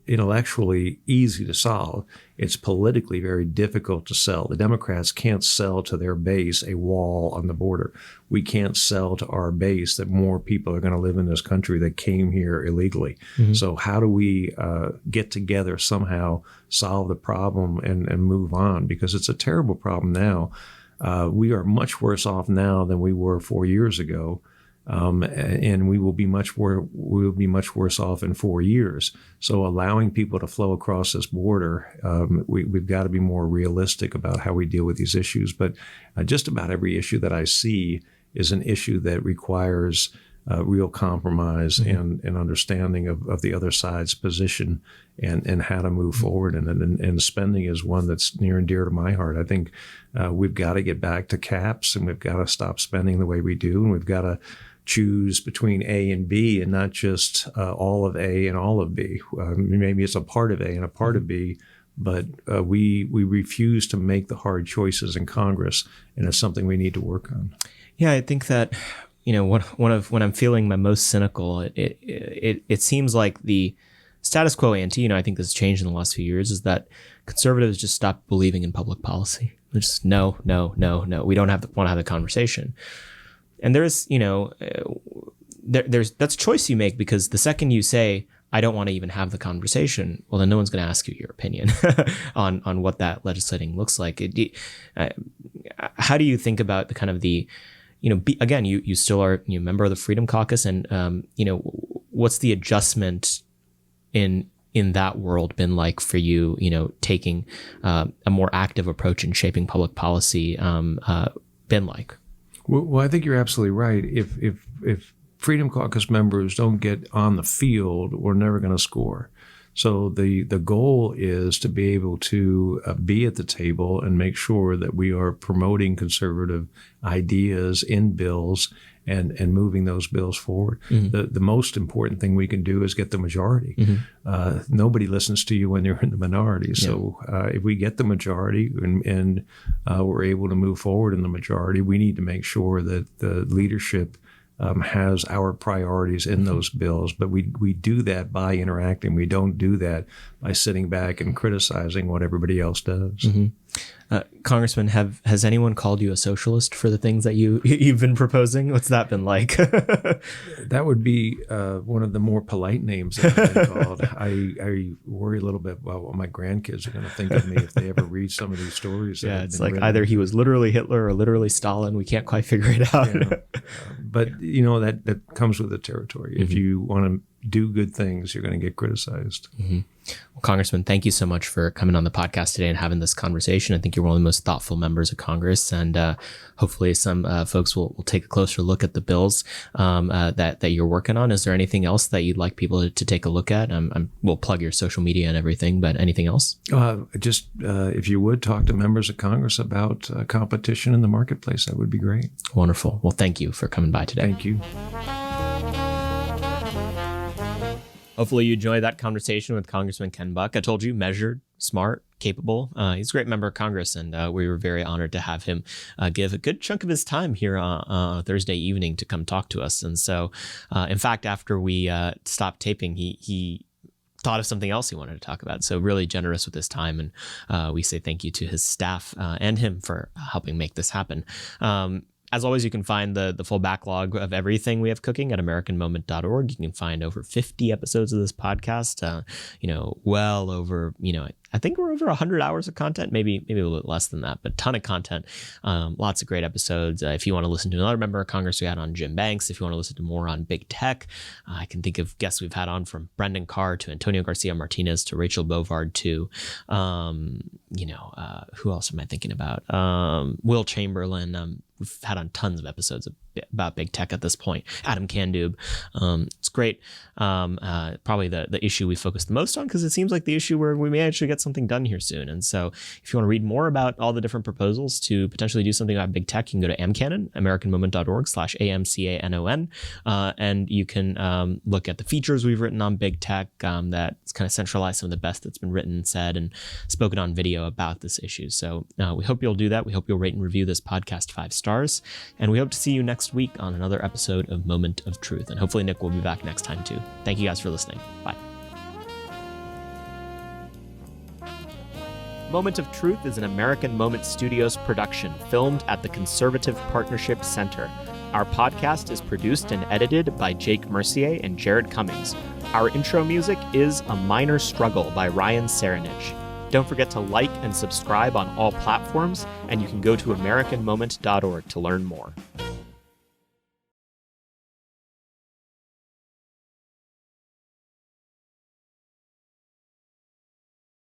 intellectually easy to solve. It's politically very difficult to sell. The Democrats can't sell to their base a wall on the border. We can't sell to our base that more people are going to live in this country that came here illegally. So how do we get together somehow, solve the problem and move on? Because it's a terrible problem now. We are much worse off now than we were 4 years ago. and we will be much worse off in 4 years. So allowing people to flow across this border, we've got to be more realistic about how we deal with these issues. But just about every issue that I see is an issue that requires real compromise and understanding of the other side's position and how to move forward. And spending is one that's near and dear to my heart. I think we've got to get back to caps, and we've got to stop spending the way we do. And we've got to choose between A and B, and not just all of A and all of B. Maybe it's a part of A and a part of B, but we refuse to make the hard choices in Congress, and it's something we need to work on. Yeah, I think that, when I'm feeling my most cynical, it seems like the status quo ante, I think this has changed in the last few years, is that conservatives just stopped believing in public policy. They're just no. We don't want to have the conversation. And there's that's a choice you make, because the second you say, I don't want to even have the conversation, well, then no one's going to ask you your opinion on what that legislating looks like. How do you think about the kind of the, again, you still are a member of the Freedom Caucus, and what's the adjustment in that world been like for you? Taking a more active approach in shaping public policy been like? Well, I think you're absolutely right. If Freedom Caucus members don't get on the field, we're never going to score. So the goal is to be able to be at the table and make sure that we are promoting conservative ideas in bills and moving those bills forward. Mm-hmm. The most important thing we can do is get the majority. Mm-hmm. Nobody listens to you when you're in the minority. So if we get the majority and we're able to move forward in the majority, we need to make sure that the leadership has our priorities in those bills, but we do that by interacting. We don't do that by sitting back and criticizing what everybody else does. Mm-hmm. Congressman, has anyone called you a socialist for the things that you've been proposing? What's that been like? That would be one of the more polite names that I've been called. I worry a little bit about what my grandkids are going to think of me if they ever read some of these stories. Yeah, it's like either he was literally Hitler or literally Stalin. We can't quite figure it out. But that comes with the territory. Mm-hmm. If you want to do good things, you're going to get criticized. Mm-hmm. Well, Congressman, thank you so much for coming on the podcast today and having this conversation. I think you're one of the most thoughtful members of Congress, and hopefully some folks will take a closer look at the bills that you're working on. Is there anything else that you'd like people to take a look at? We'll plug your social media and everything, but anything else? If you would talk to members of Congress about competition in the marketplace, that would be great. Wonderful. Well, thank you for coming by today. Thank you. Hopefully you enjoyed that conversation with Congressman Ken Buck. I told you, measured, smart, capable. He's a great member of Congress, and we were very honored to have him give a good chunk of his time here on Thursday evening to come talk to us. And so, in fact, after we stopped taping, he thought of something else he wanted to talk about. So really generous with his time. And we say thank you to his staff and him for helping make this happen. As always, you can find the full backlog of everything we have cooking at AmericanMoment.org. You can find over 50 episodes of this podcast, well over, I think we're over 100 hours of content, maybe a little bit less than that, but ton of content, lots of great episodes. If you want to listen to another member of Congress, we had on Jim Banks. If you want to listen to more on big tech, I can think of guests we've had on from Brendan Carr to Antonio Garcia Martinez to Rachel Bovard to, who else am I thinking about? Will Chamberlain. We've had on tons of episodes about big tech at this point. Adam Kandub. It's great. Probably the issue we focus the most on, because it seems like the issue where we may actually get something done here soon. And so if you want to read more about all the different proposals to potentially do something about big tech, you can go to AmCanon, AmericanMoment.org/AMCANON. And you can look at the features we've written on big tech that kind of centralize some of the best that's been written, said, and spoken on video about this issue. So we hope you'll do that. We hope you'll rate and review this podcast 5 stars. And we hope to see you next week on another episode of Moment of Truth. And hopefully Nick will be back next time too. Thank you guys for listening. Bye. Moment of Truth is an American Moment Studios production filmed at the Conservative Partnership Center. Our podcast is produced and edited by Jake Mercier and Jared Cummings. Our intro music is A Minor Struggle by Ryan Serenich. Don't forget to like and subscribe on all platforms, and you can go to AmericanMoment.org to learn more.